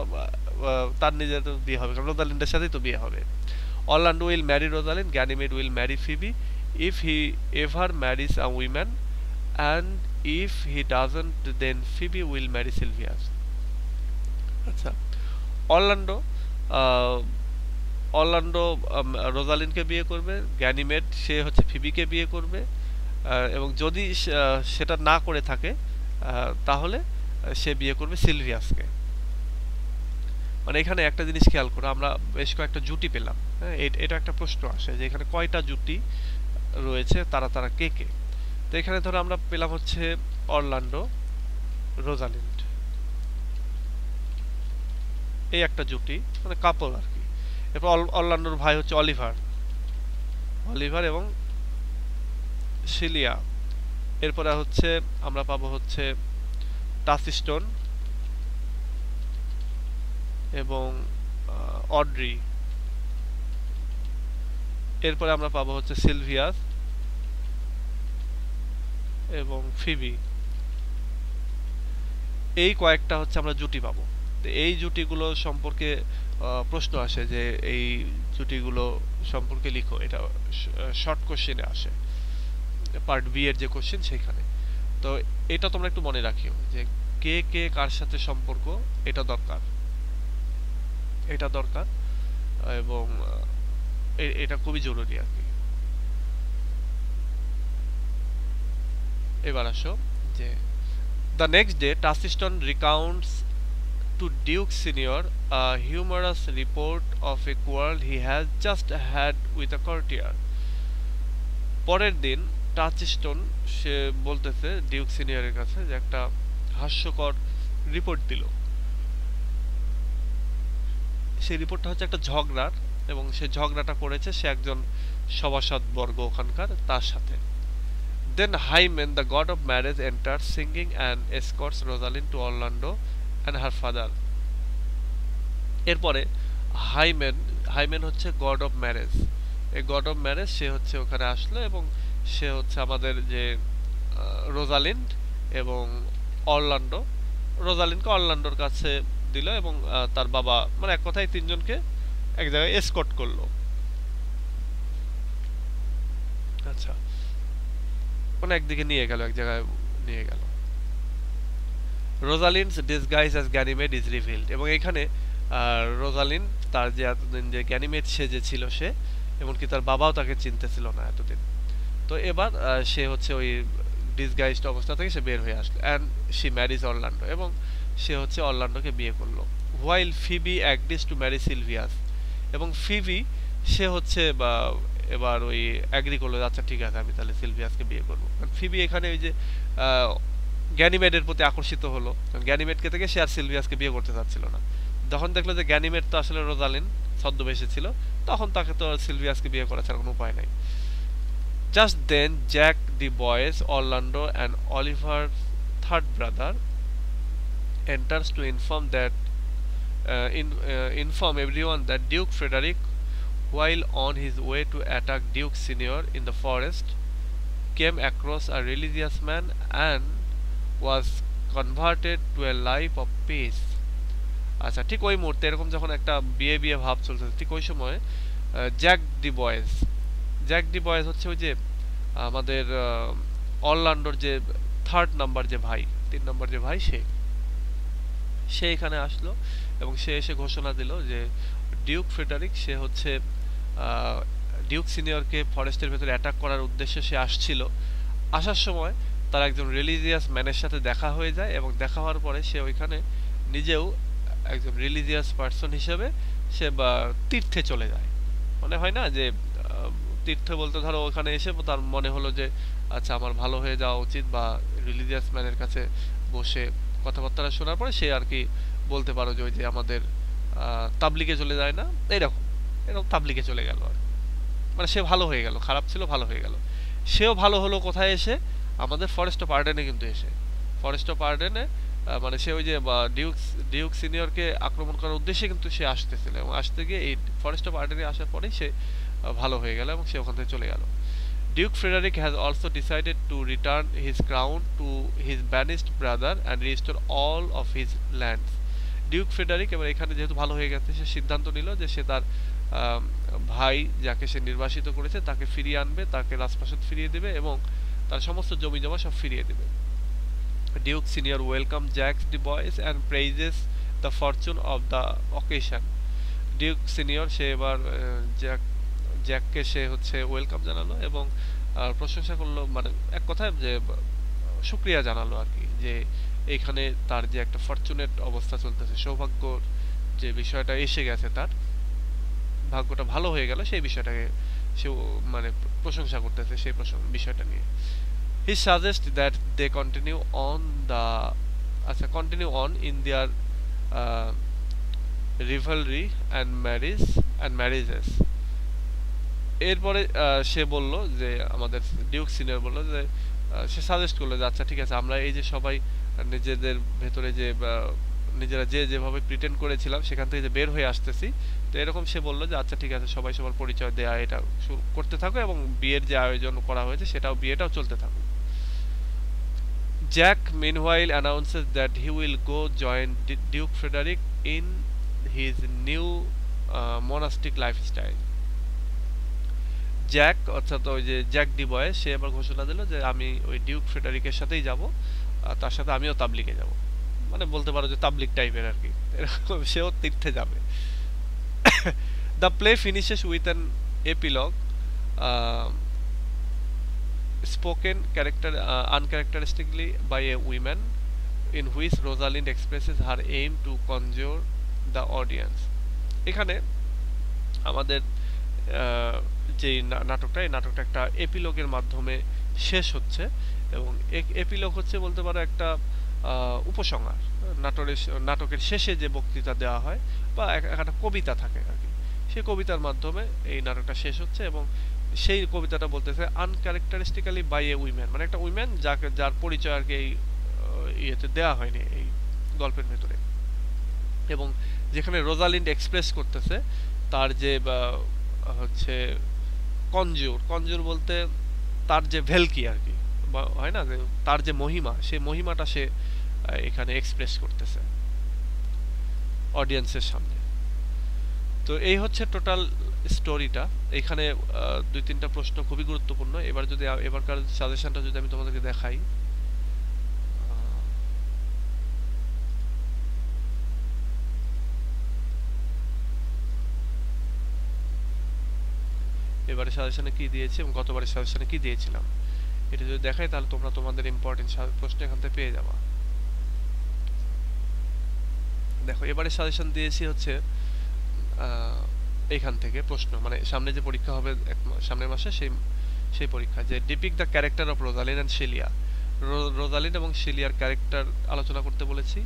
তার নিজের বিয়ে হবে, কারণ রোজালিন্ডের সাথেই তো বিয়ে হবে। Orlando will marry Rosalind, Ganymede will marry Phoebe if he ever marries a woman, and if he doesn't then Phoebe will marry Silvius. আচ্ছা, অরল্যান্ডো রোজালিন্ডকে বিয়ে করবে, গ্যানিমেড সে হচ্ছে ফিবিকে বিয়ে করবে, এবং যদি সেটা না করে থাকে তাহলে সে বিয়ে করবে সিলভিয়াসকে। মানে এখানে একটা জিনিস খেয়াল করো, আমরা বেশ কয়েকটা জুটি পেলাম। হ্যাঁ, এটা একটা প্রশ্ন আসে যে এখানে কয়টা জুটি রয়েছে, তারা কে কে। তো এখানে ধরো আমরা পেলাম হচ্ছে অরল্যান্ডো রোজালিন্ড, এই একটা জুটি, মানে কাপল আর কি। এরপর অরল্যান্ডোর ভাই হচ্ছে অলিভার এবং শিলিয়া। এরপরে হচ্ছে আমরা পাবো হচ্ছে টাসিস্টন এবং অড্রি। এরপরে আমরা পাবো হচ্ছে সিলভিয়াস এবং ফিবি। এই কয়েকটা হচ্ছে আমরা জুটি পাবো। এই জুটিগুলো সম্পর্কে প্রশ্ন আসে যে এই জুটিগুলো সম্পর্কে লিখো, এটা শর্ট কোশ্চেনে আসে, পার্ট বি এর যে কোশ্চেন সেখানে। তো এটা তোমরা একটু মনে রাখিও যে কে কে কার সাথে সম্পর্ক, এটা দরকার এবং এটা খুবই জরুরি আর কি। এবার আসো যে the next day Touchstone recounts to Duke Senior a humorous report of a quarrel he has just had with a courtier. পরের দিন টাচস্টোন সে বলতেছে ডিউক সিনিয়রের কাছে যে একটা হাস্যকর রিপোর্ট দিল। সেই রিপোর্টটা হচ্ছে একটা ঝগড়ার, এবং সে ঝগড়াটা করেছে সে একজন সভাসদ বর্গ ওখানকার তার সাথে। Then Hymen, the god of marriage, enters singing and escorts Rosalind to Orlando and her father. এরপরে হাইমেন হচ্ছে গড অফ ম্যারেজ। এই গড অফ ম্যারেজ সে হচ্ছে ওখানে আসলো, এবং সে হচ্ছে আমাদের যে রোজালিন্ড এবং রোজালিন্ডকে অরল্যান্ডোর কাছে দিল, এবং তার বাবা, মানে এক কথায় তিনজনকে এক জায়গায় এসকর্ট করলো। আচ্ছা, মানে একদিকে নিয়ে গেল, এক জায়গায় নিয়ে গেল। Rosalind's disguise as Ganymede is revealed, এবং এখানে রোজালিন্ড তার যে এতদিন যে গ্যানিমেড সেজেছিল সে, এমনকি তার বাবাও তাকে চিনতেছিল না এতদিন। তো এবার সে হচ্ছে ওই ডিসগাইজড অবস্থা থেকে সে বের হয়ে আসলো। অ্যান্ড শি ম্যারিজ অরল্যান্ডো, এবং সে হচ্ছে অরল্যান্ডোকে বিয়ে করলো। While Phoebe agrees to marry Sylvius, এবং ফিবি সে হচ্ছে বা এবার ওই অ্যাগ্রি করলো, আচ্ছা ঠিক আছে আমি তাহলে সিলভিয়াসকে বিয়ে করবো। ফিবি এখানে ওই যে গ্যানিমেডের প্রতি আকর্ষিত হলো, গ্যানিমেডকে থেকে সে আর সিলভিয়াসকে বিয়ে করতে চাচ্ছিল না। যখন দেখলো যে গ্যানিমেড তো আসলে রোজালিন ছদ্মবেশে ছিল, তখন তাকে তো সিলভিয়াসকে বিয়ে করা ছাড়া কোনো উপায় নাই। Just then, Jack the Boys, Orlando and Oliver's third brother enters to inform everyone that Duke Frederick, while on his way to attack Duke Senior in the forest, came across a religious man and was converted to a life of peace. আচ্ছা, ঠিক ওই মুহূর্তে এরকম যখন একটা বিয়ে ভাব চলছে, ঠিক ওই সময় জ্যাক ডি বয়েজ হচ্ছে ওই যে আমাদের অরল্যান্ডোর যে থার্ড নাম্বার যে ভাই, 3 নম্বর যে ভাই, সে এখানে আসলো, এবং সে এসে ঘোষণা দিল যে ডিউক ফ্রেডারিক সে হচ্ছে ডিউক সিনিয়রকে ফরেস্টের ভেতরে অ্যাটাক করার উদ্দেশ্যে সে আসছিল। আসার সময় তার একজন রিলিজিয়াস ম্যানের সাথে দেখা হয়ে যায়, এবং দেখা হওয়ার পরে সে ওইখানে নিজেও একজন রিলিজিয়াস পার্সন হিসেবে সে তীর্থে চলে যায়। মনে হয় না যে তীর্থে বলতে ধরো ওখানে এসে তার মনে হলো যে আচ্ছা আমার ভালো হয়ে যাওয়া উচিত, বা রিলিজিয়াস ম্যানের কাছে বসে কথাবার্তা শোনার পরে সে আর কি বলতে পারো যে ওই যে আমাদের তাবলিগে চলে যায় না, এরকম তাবলিগে চলে গেল আর, মানে সে ভালো হয়ে গেল, খারাপ ছিল ভালো হয়ে গেল। সেও ভালো হলো কোথায় এসে, আমাদের ফরেস্ট অফ আর্ডেনে কিন্তু এসে, ফরেস্ট অফ আর্ডেনে মানে সে ওই যে ডিউক সিনিয়রকে আক্রমণ করার উদ্দেশ্যে কিন্তু সে আসতেছিল, এবং আসতে গিয়ে এই ফরেস্ট অফ আর্ডেনে আসার পরেই সে ভালো হয়ে গেল, এবং সে ওখান থেকে চলে গেল। Duke Frederick has also decided to return his crown to his banished brother and restore all of his lands. Duke Frederick এবার এখানে যেহেতু ভালো হয়ে গেছে, সে সিদ্ধান্ত নিল যে সে তার ভাই যাকে সে নির্বাসিত করেছে তাকে ফিরিয়ে আনবে, তাকে রাজপ্রাসাদ ফিরিয়ে দেবে, এবং তার সমস্ত জমি জমা সব ফিরিয়ে দেবে। Duke Senior welcomes Jack the Boys and praises the fortune of the occasion. Duke Senior সে এবার জ্যাককে সে হচ্ছে ওয়েলকাম জানালো, এবং প্রশংসা করলো, মানে এক কথায় যে শুকরিয়া জানালো আর কি, যে এইখানে তার যে একটা ফরচুনেট অবস্থা চলতেছে, সৌভাগ্যর যে বিষয়টা এসে গেছে, তার ভাগ্যটা ভালো হয়ে গেল, সেই বিষয়টাকে সে মানে প্রশংসা করতেছে সেই বিষয়টা নিয়ে। He suggests that they continue on in their rivalry and marriages. এরপরে সে বলল যে আমাদের ডিউক সিনিয়র বলল যে সে সাজেস্ট করলো যে আচ্ছা ঠিক আছে, আমরা এই যে সবাই নিজেদের ভেতরে যে নিজেরা যেভাবে প্রিটেন্ড করেছিলাম সেখান থেকে যে বের হয়ে আসতেছি, তো এরকম সে বললো যে আচ্ছা ঠিক আছে, সবাই সবার পরিচয় দেয়া এটা করতে থাকো, এবং বিয়ের যে আয়োজন করা হয়েছে বিয়েটাও চলতে থাকুক। Jack meanwhile announces that he will go join Duke Frederick in his new monastic lifestyle. Jack অর্থাৎ ওই যে জ্যাক ডি বয়েস সে আবার ঘোষণা দিল যে আমি ওই ডিউক ফ্রেডারিকের সাথেই যাব, তার সাথে আমিও তাবলিগে যাব, মানে বলতে পারো যে তাবলিগ টাইপের আর কি, এরকম সেও তীর্থে যাবে। The play finishes with an epilogue spoken uncharacteristically by a woman, in which Rosalind expresses her aim to conjure the audience. এখানে আমাদের যে নাটকটা, এই নাটকটা একটা এপিলগের মাধ্যমে শেষ হচ্ছে, এবং এপিলগ হচ্ছে বলতে পারো একটা উপসংহার। নাটকের শেষে যে বক্তৃতা দেওয়া হয় বা একটা কবিতা থাকে আর কি, সেই কবিতার মাধ্যমে এই নাটকটা শেষ হচ্ছে। এবং সেই কবিতাটা বলতেছে আনক্যারেক্টারিস্টিক্যালি বাই এ উইমেন, মানে একটা উইমেন যার পরিচয় আর কি এই ইয়েতে দেওয়া হয়নি এই গল্পের ভেতরে। এবং যেখানে রোজালিন্ড এক্সপ্রেস করতেছে তার যে হচ্ছে কনজিউর বলতে তার যে ভেলকি আর কি, হয় না যে তার যে মহিমা, সেই মহিমাটা সে এখানে এক্সপ্রেস করতেছে অডিয়েন্সের সামনে। তো এই হচ্ছে টোটাল স্টোরিটা। এখানে দুই তিনটা প্রশ্ন খুবই গুরুত্বপূর্ণ। এবারকার সাজেশনটা যদি আমি তোমাদেরকে দেখাই, এবারে সাজেশনে কি দিয়েছি এবং গতবারের সাজেশনে কি দিয়েছিলাম, এটা যদি দেখাই তাহলে তোমরা তোমাদের ইম্পর্টেন্ট প্রশ্ন এখান থেকে পেয়ে যাবা। দেখো এবারে সাজেশন দিয়েছি হচ্ছে এইখান থেকে প্রশ্ন, মানে সামনে যে পরীক্ষা হবে সামনের মাসে, সেই পরীক্ষা যে depict the character of Rosalind and Celia. Rosalind এবং শিলিয়ার ক্যারেক্টার আলোচনা করতে বলেছি।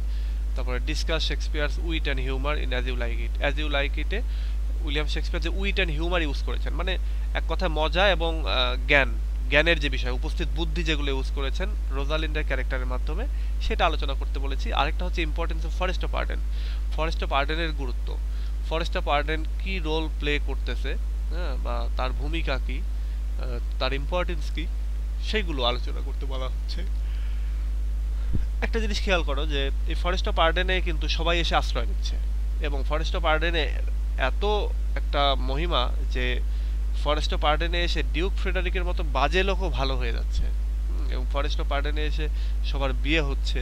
তারপরে discuss Shakespeare's wit and humour in as you like it. As you like ইটে উইলিয়াম শেক্সপিয়ার যে উইট অ্যান্ড হিউমার ইউজ করেছেন, মানে এক কথায় মজা এবং জ্ঞানের যে বিষয়, উপস্থিত বুদ্ধি যেগুলো ইউজ করেছেন রোজালিন্ডের ক্যারেক্টারের মাধ্যমে, সেটা আলোচনা করতে বলেছি। আরেকটা হচ্ছে importance of forest of Arden, forest of আর্ডেনের গুরুত্ব, ফরেস্ট অফ আর্ডেন কি রোল প্লে করতেছে, হ্যাঁ, বা তার ভূমিকা কি, তার ইম্পর্টেন্স কি, সেইগুলো আলোচনা করতে বলা হচ্ছে। একটা জিনিস খেয়াল করো যে এই ফরেস্ট অফ আর্ডেনে কিন্তু সবাই এসে আশ্রয় নিচ্ছে, এবং ফরেস্ট অফ আর্ডেনে এত একটা মহিমা যে ফরেস্ট অফ আর্ডেনে এসে ডিউক ফ্রেডারিকের মতো বাজে লোকও ভালো হয়ে যাচ্ছে, এবং ফরেস্ট অফ আর্ডেনে এসে সবার বিয়ে হচ্ছে,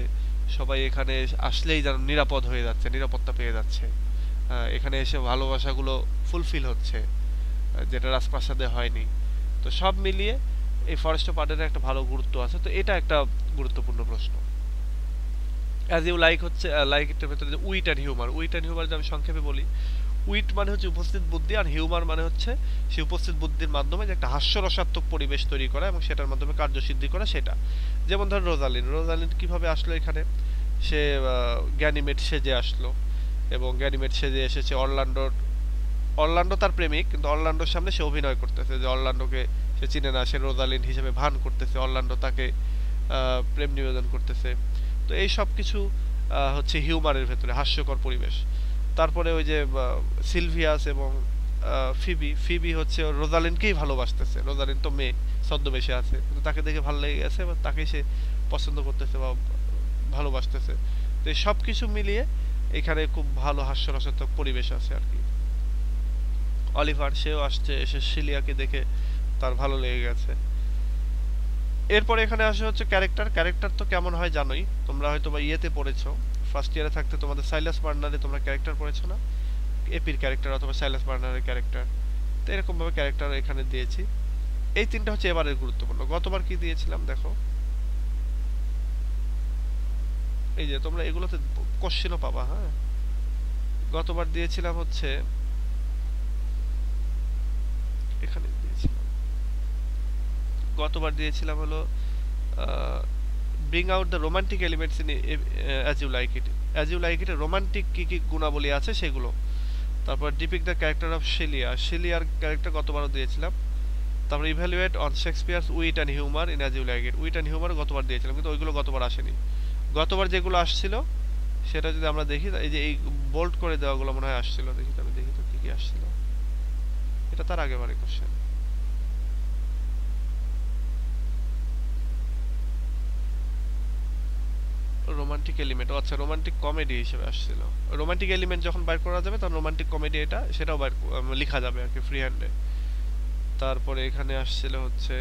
সবাই এখানে আসলেই যেন নিরাপদ হয়ে যাচ্ছে, নিরাপত্তা পেয়ে যাচ্ছে, এখানে এসে ভালোবাসাগুলো ফুলফিল হচ্ছে, যেটা রাজপ্রাসাদে হয়নি। তো সব মিলিয়ে এই ফরেস্ট অফ আর্ডেনের একটা ভালো গুরুত্ব আছে। তো এটা একটা গুরুত্বপূর্ণ প্রশ্ন। অ্যাজ ইউ লাইক হচ্ছে লাইক এর ভেতরে যে wit and humour, wheat and humour যদি আমি সংক্ষেপে বলি, উইট মানে হচ্ছে উপস্থিত বুদ্ধি, আর হিউমার মানে হচ্ছে সেই উপস্থিত বুদ্ধির মাধ্যমে যে একটা হাস্যরসাত্মক পরিবেশ তৈরি করা এবং সেটার মাধ্যমে কার্যসিদ্ধি করা সেটা। যেমন ধর রোজালিন কিভাবে আসলো এখানে, সে গ্যানিমেড সেজে আসলো, এবং গ্যানিমেড সেজে এসেছে অরল্যান্ডো তার প্রেমিক, কিন্তু অরল্যান্ডোর সামনে সে অভিনয় করতেছে যে অরল্যান্ডোকে সে চিনে না, সে রোজালিন হিসেবে ভান করতেছে, অরল্যান্ডো তাকে প্রেম নিবেদন করতেছে। তো এই সব কিছু হচ্ছে হিউমারের ভেতরে হাস্যকর পরিবেশ। তারপরে ওই যে সিলভিয়াস এবং ফিবি হচ্ছে রোজালিনকেই ভালোবাসতেছে, রোজালিন তো মেয়ে ছদ্মবেশে আছে, কিন্তু তাকে দেখে ভালো লেগে গেছে বা তাকেই সে পছন্দ করতেছে বা ভালোবাসতেছে। তো এই সব কিছু মিলিয়ে এখানে খুব ভালো হাস্যরসাত্মক পরিবেশ আছে আর কি। অলিভার সেও আসছে, এসে শিলিয়াকে দেখে তার ভালো লেগে গেছে। এরপরে এখানে আসে হচ্ছে ক্যারেক্টার তো কেমন হয় জানোই, তোমরা হয়তো বা ইয়েতে পড়েছো, ফার্স্ট ইয়ারে থাকতে তোমাদের সাইলাস বার্নারে তোমরা ক্যারেক্টার পড়েছো না, এপির ক্যারেক্টার অথবা সাইলাস বার্নারের ক্যারেক্টার। তো এরকম ভাবে ক্যারেক্টার এখানে দিয়েছি। এই তিনটা হচ্ছে এবারের গুরুত্বপূর্ণ। গতবার কি দিয়েছিলাম দেখো, এই যে তোমরা এগুলোতে কোশ্চেনও পাবা, হ্যাঁ। গতবার দিয়েছিলাম হচ্ছে এখানে দিয়েছিলাম, গতবার দিয়েছিলাম হলো bring out the romantic elements in as you like it. As you like ইটে রোমান্টিক কি কি গুণাবলী আছে সেগুলো। তারপর ডিপিক দ্য ক্যারেক্টার অফ শিলিয়ার ক্যারেক্টার গতবারও দিয়েছিলাম। তারপর evaluate on Shakespeare's wit and humour in as you like it. Wit and humour গতবার দিয়েছিলাম, কিন্তু ওইগুলো গতবার আসেনি। গতবার যেগুলো আসছিল সেটা যদি আমরা দেখি, এই যে এই বোল্ড করে দেওয়াগুলো মনে হয় আসছিল, দেখি তো আমি দেখি তো কি কি আসছিল, এটা তার আগেবারে কোশ্চেন। রোমান্টিক এলিমেন্ট, আচ্ছা রোমান্টিক কমেডি হিসেবে আসছিল। রোমান্টিক এলিমেন্ট যখন বাইর করা যাবে তখন রোমান্টিক কমেডি এটা সেটাও বাইর লেখা যাবে আর কি ফ্রি হ্যান্ডে। তারপরে এখানে আসছিল হচ্ছে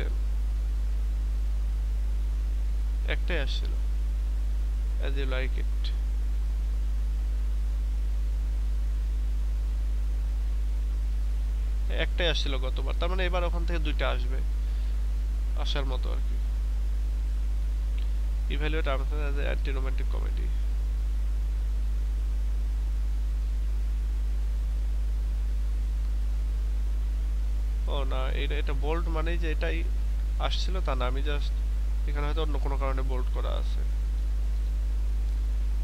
একটাই আসছিল, অ্যাজ ইউ লাইক ইট। একটাই আসছিল গতবার, তার মানে এবার ওখান থেকে দুইটা আসবে, আসার মতো আর কি। Evaluate as anti romantic comedy. ও না, এটা বোল্ড মানে যে এটাই আসছিল তা না, আমি জাস্ট এখানে হয়তো অন্য কোনো কারণে বোল্ড করা আছে।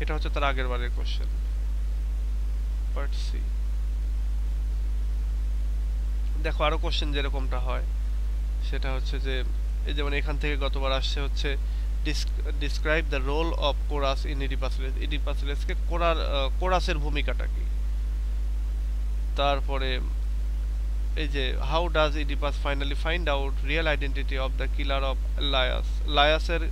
এটা হচ্ছে তার আগের বারের কোশ্চেন। Part C. দেখো আরো কোশ্চেন যেরকমটা হয় সেটা হচ্ছে যে এই যেমন এখান থেকে গতবার আসছে হচ্ছে describe the role of chorus in ইডিপাসিলেস। ইডিপাসিলেসকে কোরাসের ভূমিকাটা কি। তারপরে এই যে how does Oedipus finally find out real identity of the killer of Laius. লায়াসের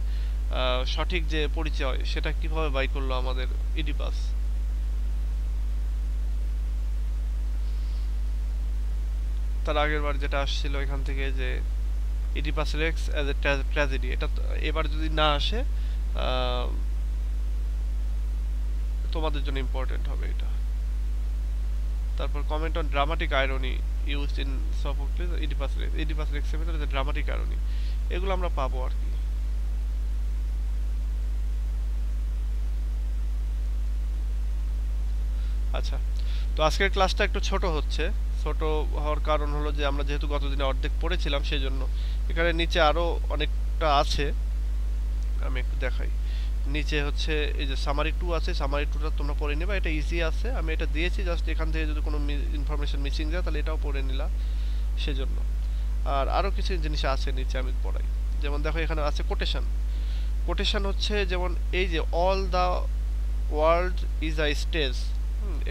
সঠিক যে পরিচয় সেটা কিভাবে বাই করলো আমাদের ইডিপাস। তার আগের বার যেটা আসছিল এখান থেকে যে Oedipus Rex as a tragedy, এটা এবার যদি না আসে তোমাদের জন্য ইম্পর্টেন্ট হবে এটা। তারপর comment on dramatic irony used in Sophocles Oedipus Rex. Oedipus রেক্সের ভিতরে যে ড্রামাটিক আইরনি এগুলো আমরা পাবো আর কি। আচ্ছা, তো আজকের ক্লাসটা একটু ছোট হচ্ছে। ছোট হওয়ার কারণ হলো যে আমরা যেহেতু গতদিনে অর্ধেক পড়েছিলাম সেই জন্য। এখানে নিচে আরো অনেকটা আছে, আমি একটু দেখাই। নিচে হচ্ছে এই যে সামারি 2 আছে, সামারি 2টা তোমরা পড়ে নেবা, এটা ইজি আছে, আমি এটা দিয়েছি জাস্ট এখান থেকে যদি কোনো ইনফরমেশন মিসিং যায় তাহলে এটাও পড়ে নিলা সেজন্য। আর আরো কিছু জিনিস আছে নিচে আমি পড়াই। যেমন দেখো এখানে আছে কোটেশন। কোটেশন হচ্ছে যেমন এই যে all the world is a stage,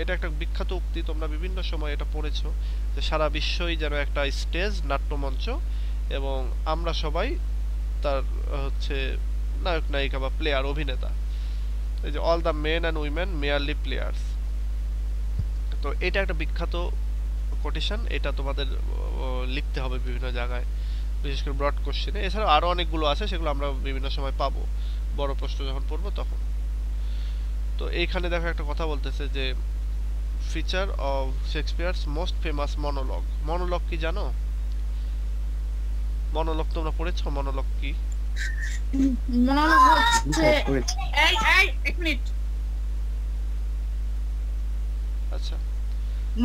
এটা একটা বিখ্যাত উক্তি, তোমরা বিভিন্ন সময় এটা পড়েছো যে সারা বিশ্বই যেন একটা স্টেজ, নাট্যমঞ্চ, এবং আমরা সবাই তার হচ্ছে নায়ক নায়িকা বা প্লেয়ার, অভিনেতা। এই যে all the men and women merely players. তো এটা একটা বিখ্যাত কোটেশন, এটা তোমাদের লিখতে হবে বিভিন্ন জায়গায়, বিশেষ করে ব্রড কোশ্চেনে। এছাড়াও আরো অনেকগুলো আছে, সেগুলো আমরা বিভিন্ন সময় পাবো বড় প্রশ্ন যখন পড়বো তখন। তো এইখানে দেখো একটা কথা বলতেছে যে feature of Shakespeare's most famous monologue. Monologue কি জানো? মনোলগ তোমরা পড়েছো? মনোলগ কি? মনোলগ হচ্ছে এক মিনিট। আচ্ছা,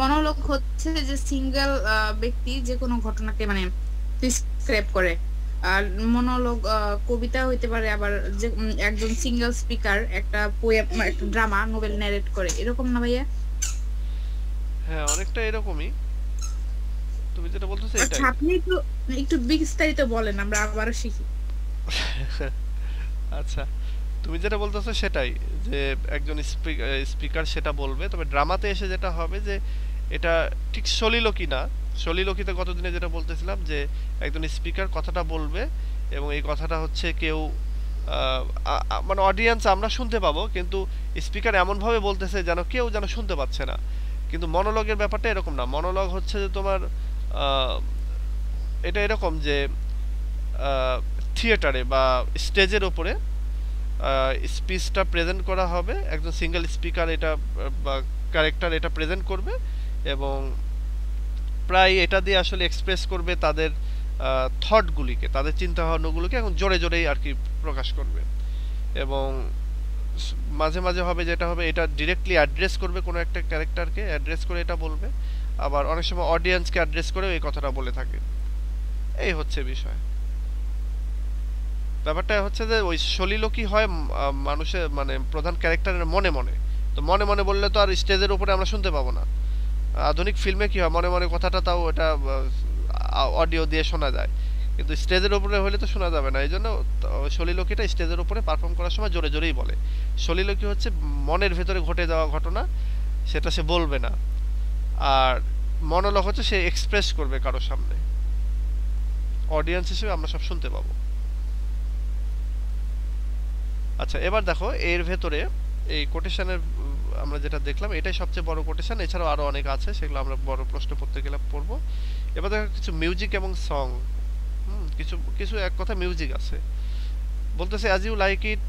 মনোলগ হচ্ছে যে সিঙ্গেল ব্যক্তি যে কোনো ঘটনাকে মানে ডিসক্রাইব করে। আর মনোলগ কবিতা হইতে পারে, আবার যে একজন সিঙ্গেল স্পিকার একটা পোয়েম, একটা ড্রামা নোবেল ন্যারেট করে, এরকম না ভাইয়া? হ্যাঁ অনেকটা এরকমই, তুমি যেটা বলতেছো আচ্ছা, এটাই। আপনি একটু একটু বিস্তারিত বলেন, আমরা আবারও শিখি। আচ্ছা, তুমি যেটা বলতেছো সেটাই, যে একজন স্পিকার সেটা বলবে, তবে ড্রামাতে এসে যেটা হবে যে এটা ঠিক সলিলোকি না। সলিলোকিতে গতদিনে যেটা বলতেছিলাম যে একজন স্পিকার কথাটা বলবে এবং এই কথাটা হচ্ছে কেউ মানে অডিয়েন্স আমরা শুনতে পাবো, কিন্তু স্পিকার এমনভাবে বলতেছে যেন কেউ যেন শুনতে পাচ্ছে না। কিন্তু মনোলগের ব্যাপারটা এরকম না। মনোলগ হচ্ছে যে তোমার এটা এরকম যে থিয়েটারে বা স্টেজের ওপরে স্পিচটা প্রেজেন্ট করা হবে, একজন সিঙ্গেল স্পিকার এটা বা ক্যারেক্টার এটা প্রেজেন্ট করবে এবং প্রায় এটা দিয়ে আসলে এক্সপ্রেস করবে তাদের থটগুলিকে, তাদের চিন্তা ভাবনাগুলোকে এখন জোরে জোরেই আর কি প্রকাশ করবে। এবং মাঝে মাঝে হবে যেটা হবে এটা ডিরেক্টলি অ্যাড্রেস করবে কোনো একটা ক্যারেক্টারকে, অ্যাড্রেস করে এটা বলবে, আবার অনেক সময় অডিয়েন্সকে অ্যাড্রেস করে এই কথাটা বলে থাকে। এই হচ্ছে বিষয়। ব্যাপারটা হচ্ছে যে ওই সলিলোকি হয় মানুষের মানে প্রধান ক্যারেক্টারের মনে মনে। তো মনে মনে বললে তো আর স্টেজের উপরে আমরা শুনতে পাবো না। আধুনিক ফিল্মে কি হয়, মনে মনে কথাটা তাও এটা অডিও দিয়ে শোনা যায়, কিন্তু স্টেজের উপরে হলে তো শোনা যাবে না। এই জন্য সলিলোকিটা স্টেজের উপরে পারফর্ম করার সময় জোরে জোরেই বলে। সলিলোকি হচ্ছে মনের ভেতরে ঘটে যাওয়া ঘটনা, সেটা সে বলবে না। আর মনোলগ হচ্ছে সে এক্সপ্রেস করবে কারোর সামনে, অডিয়েন্স হিসেবে আমরা সব শুনতে পাবো। আচ্ছা, এবার দেখো এর ভেতরে এই কোটেশনের আমরা যেটা দেখলাম এটাই সবচেয়ে বড় কোটেশন, এছাড়াও আরো অনেক আছে, সেগুলো আমরা বড় প্রশ্ন পড়তে গেলে পড়বো। এবার দেখো কিছু মিউজিক এবং সং, কিছু কিছু এক কথা মিউজিক আছে। বলতেছে as you like it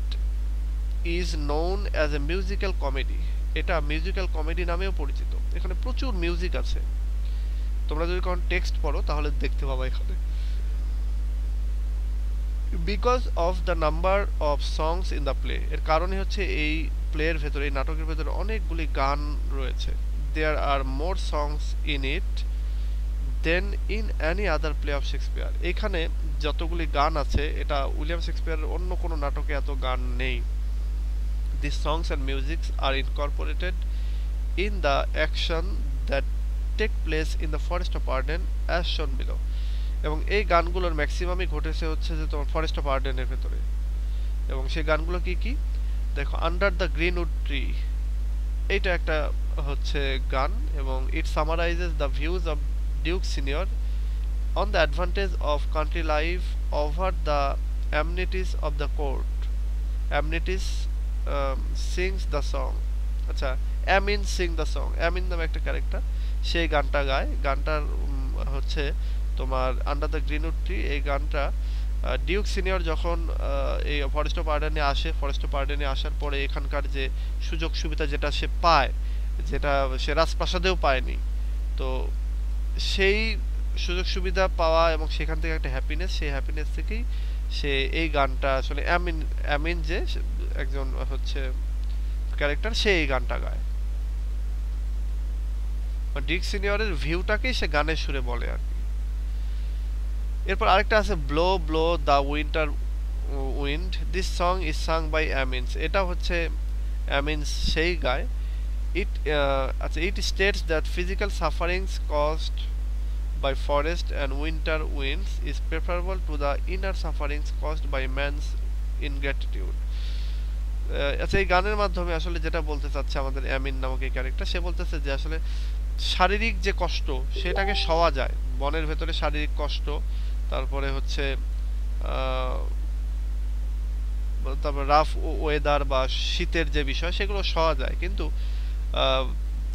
is known as a musical comedy. এটা মিউজিক্যাল কমেডি নামেও পরিচিত। এখানে প্রচুর মিউজিক আছে, তোমরা যদি কোন টেক্সট পড়ো তাহলে দেখতে পাবা এখানে। Because of the number of songs in the play, এর কারণে হচ্ছে এই প্লের ভেতরে, এই নাটকের ভেতরে অনেকগুলি গান রয়েছে। There are more songs in it than in any other play of Shakespeare. এখানে যতগুলি গান আছে এটা উইলিয়াম শেক্সপিয়ারের অন্য কোনো নাটকে এত গান নেই। These songs and musics are incorporated in the action that take place in the Forest of Arden as shown below। এবং এই গানগুলোর ম্যাক্সিমামই ঘটেছে হচ্ছে যে তোমার ফরেস্ট অফ আর্ডেনের ভেতরে। এবং সেই গানগুলো কি কি দেখো, আন্ডার দ্য গ্রিনউড ট্রি, এইটা একটা হচ্ছে গান, এবং it summarizes the views of Duke Senior on the advantage of country life over the amenities of the court. Amenities sings the song. আচ্ছা, Amiens sing the song, Amiens নামে একটা character সেই গানটা গায়। গানটার হচ্ছে তোমার আন্ডার দ্য গ্রিনউড ট্রি, এই গানটা ডিউক সিনিয়র যখন এই ফরেস্ট অফ আর্ডেনে আসে, ফরেস্ট অফ আর্ডেনে আসার পরে এখানকার যে সুযোগ সুবিধা যেটা সে পায়, যেটা সে রাজপ্রাসাদেও পায়নি, তো সেই সুযোগ সুবিধা পাওয়া এবং সেখান থেকে একটা হ্যাপিনেস, সেই হ্যাপিনেস থেকেই সে এই গানটা আসলে অ্যামিন যে একজন হচ্ছে ক্যারেক্টার, সে এই গানটা গায়। ডিউক সিনিয়রের ভিউটাকেই সে গানের সুরে বলে আর কি। এরপর আরেকটা আছে blow blow the winter wind, this song is sung by Amiens. এটা হচ্ছে অ্যামিনস সেই গায়। ইট আচ্ছা, it states that physical sufferings caused by forest and winter winds is preferable to the inner sufferings caused by man's ingratitude। আচ্ছা, এই গানের মাধ্যমে আসলে যেটা বলতে চাচ্ছে আমাদের অ্যামিন নামক এই ক্যারেক্টার, সে বলতেছে যে আসলে শারীরিক যে কষ্ট সেটাকে সওয়া যায়, বনের ভেতরে শারীরিক কষ্ট, তারপরে হচ্ছে তারপর রাফ ওয়েদার বা শীতের যে বিষয় সেগুলো সওয়া যায়, কিন্তু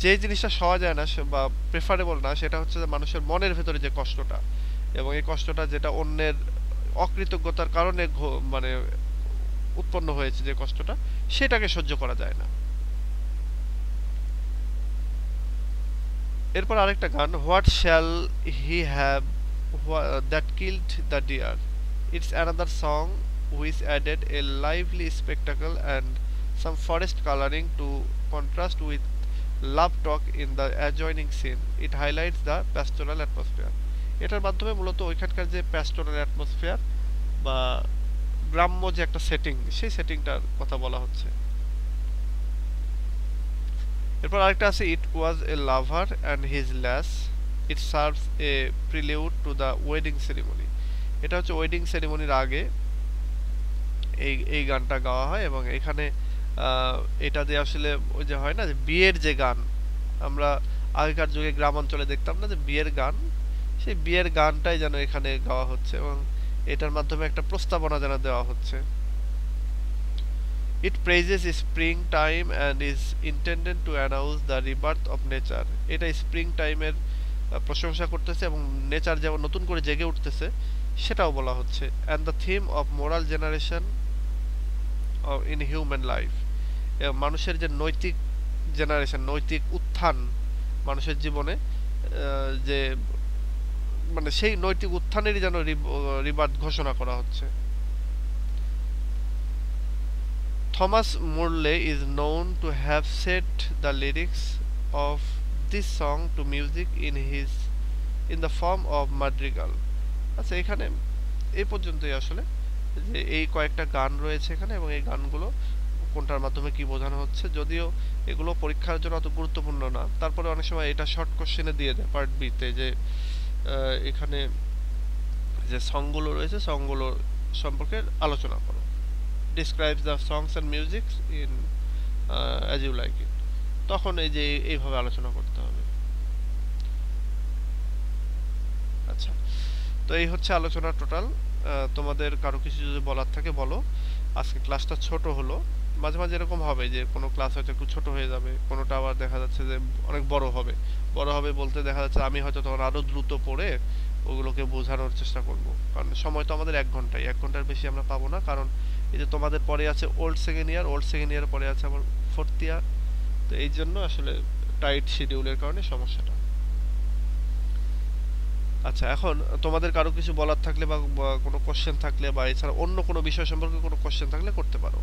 যে জিনিসটা সওয়া যায় না বা প্রেফারেবল না সেটা হচ্ছে যে মানুষের মনের ভেতরে যে কষ্টটা, এবং এই কষ্টটা যেটা অন্যের অকৃতজ্ঞতার কারণে মানে উৎপন্ন হয়েছে যে কষ্টটা, সেটাকে সহ্য করা যায় না। এরপর আরেকটা গান, what shall he have that killed the deer, it's another song which added a lively spectacle and some forest coloring to contrast with love talk in the adjoining scene. It highlights the pastoral atmosphere। এটার মাধ্যমে মূলত ওইখানকার যে pastoral atmosphere বা গ্রাম্য যে একটা setting, সেই সেটিংটার কথা বলা হচ্ছে। এরপর আরেকটা আছে, ইট ওয়াজ এ লাভার অ্যান্ড হিজ ল্যাস, ইট serves A prelude to the wedding ceremony. এটা হচ্ছে ওয়েডিং সেরিমনির আগে এই গানটা গাওয়া হয়, এবং এখানে এটা দিয়ে আসলে ওই যে হয় না যে বিয়ের যে গান, আমরা আগেকার যুগে গ্রামাঞ্চলে দেখতাম না যে বিয়ের গান, সেই বিয়ের গানটাই যেন এখানে গাওয়া হচ্ছে, এবং এটার মাধ্যমে একটা প্রস্তাবনা যেন দেওয়া হচ্ছে। It praises spring time and is intended to announce the rebirth of nature. এটা স্প্রিং টাইমের প্রশংসা করতেছে এবং নেচার যেমন নতুন করে জেগে উঠতেছে সেটাও বলা হচ্ছে। And the theme of moral generation in human life, মানুষের যে নৈতিক জেনারেশন, নৈতিক উত্থান মানুষের জীবনে, যে মানে সেই নৈতিক উত্থানেরই যেন রিবার্থ ঘোষণা করা হচ্ছে। Thomas Morley is known to have set the lyrics of this song to music in the form of madrigal. আচ্ছা, এখানে এই পর্যন্তই আসলে যে এই কয়েকটা গান রয়েছে এখানে, এবং এই গানগুলো কোনটার মাধ্যমে কি বোঝানো হচ্ছে, যদিও এগুলো পরীক্ষার জন্য অত গুরুত্বপূর্ণ না, তারপরে অনেক সময় এটা শর্ট কোশ্চেনে দিয়ে দেয় পার্ট বিতে, যে এখানে যে সংগুলো রয়েছে সংগুলো সম্পর্কে আলোচনা করো, describes the songs and music in as you like it, তখন এই যে এইভাবে আলোচনা করতে হবে। আচ্ছা, তো এই হচ্ছে আলোচনা টোটাল। তোমাদের কারো কিছু যদি বলার থাকে বলো। আজকে ক্লাসটা ছোট হলো, মাঝে মাঝে এরকম হবে যে কোনো ক্লাস হয়তো একটু ছোট হয়ে যাবে, কোনোটা আবার দেখা যাচ্ছে যে অনেক বড় হবে। বড় হবে বলতে দেখা যাচ্ছে আমি হয়তো তখন আরো দ্রুত পড়ে ওগুলোকে বোঝানোর চেষ্টা করব, কারণ সময় তো আমাদের 1 ঘন্টাই, 1 ঘন্টার বেশি আমরা পাবো না, কারণ এই যে তোমাদের পরে আছে ওল্ড সেকেন্ড ইয়ার পরে আছে আমার 4th ইয়ার, তো এই জন্য আসলে টাইট শিডিউলের কারণে সমস্যাটা। আচ্ছা, এখন তোমাদের কারো কিছু বলার থাকলে বা কোনো কোশ্চেন থাকলে বা এছাড়া অন্য কোনো বিষয় সম্পর্কে কোনো কোশ্চেন থাকলে করতে পারো।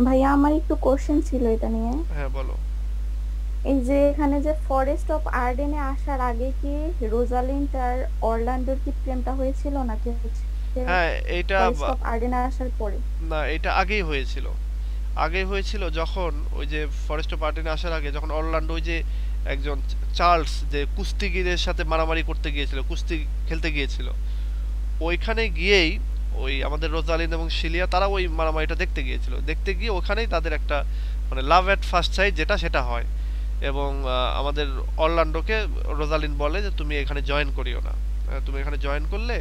ভাইয়া আমার একটু কোশ্চেন ছিল এটা নিয়ে। হ্যাঁ, বলো। এই যে এখানে যে ফরেস্ট অফ আর্ডেনে আসার আগে কি রোজালিন্ড আর অরল্যান্ডোর কি প্রেমটা হয়েছিল নাকি হচ্ছে হ্যাঁ এইটা ফরেস্ট অফ আর্ডেনে আসার পরে? না, এটা আগেই হয়েছিল। আগেই হয়েছিল যখন ওই যে ফরেস্ট অফ আর্ডেনে আসার আগে যখন অরল্যান্ডো ওই যে একজন চার্লস যে কুস্তিগীরের সাথে মারামারি করতে গিয়েছিল, কুস্তি খেলতে গিয়েছিল, ওইখানে গিয়েই ওই আমাদের রোজালিন এবং শিলিয়া তারা ওই মারামারিটা দেখতে গিয়েছিল। দেখতে গিয়ে ওখানেই তাদের একটা মানে লাভ এট ফার্স্ট সাইট যেটা সেটা হয়। এবং আমাদের অরল্যান্ডোকে রোজালিন বলে যে তুমি এখানে জয়েন করিও না, তুমি এখানে জয়েন করলে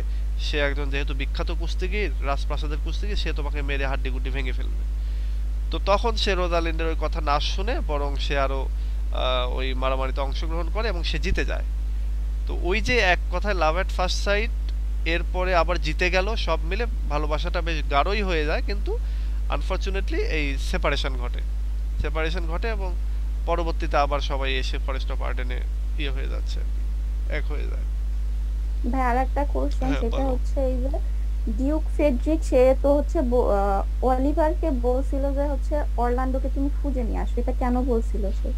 সে একজন যেহেতু বিখ্যাত কুস্তিগীর, রাজপ্রাসাদের কুস্তিগীর, সে তোমাকে মেরে হাড্ডি গুড্ডি ভেঙে ফেলবে। তো তখন সে রোজালিন্ডের ওই কথা না শুনে বরং সে আরো ওই মারামারিতে অংশগ্রহণ করে এবং সে জিতে যায়। তো ওই যে এক কথায় লাভ এট ফার্স্ট সাইট, এরপরে আবার জিতে গেল, সব মিলে ভালোবাসাটা বেশ গাঢ়ই হয়ে যায়, কিন্তু আনফরচুনেটলি এই সেপারেশন ঘটে এবং পরবর্তীতে আবার সবাই এসে ফরেস্ট অফ আর্ডেনে ইয়ে হয়ে যাচ্ছে আর কি, এক হয়ে যায়। ভাই আর একটা কোশ্চেন, হ্যাঁ সেটা বলো। হচ্ছে এই যে ডিউক ফ্রেডরিক সে তো হচ্ছে অলিভারকে বলছিল যে হচ্ছে অরল্যান্ডোকে তুমি খুঁজে নিয়ে আসো, এটা কেন বলছিল সে?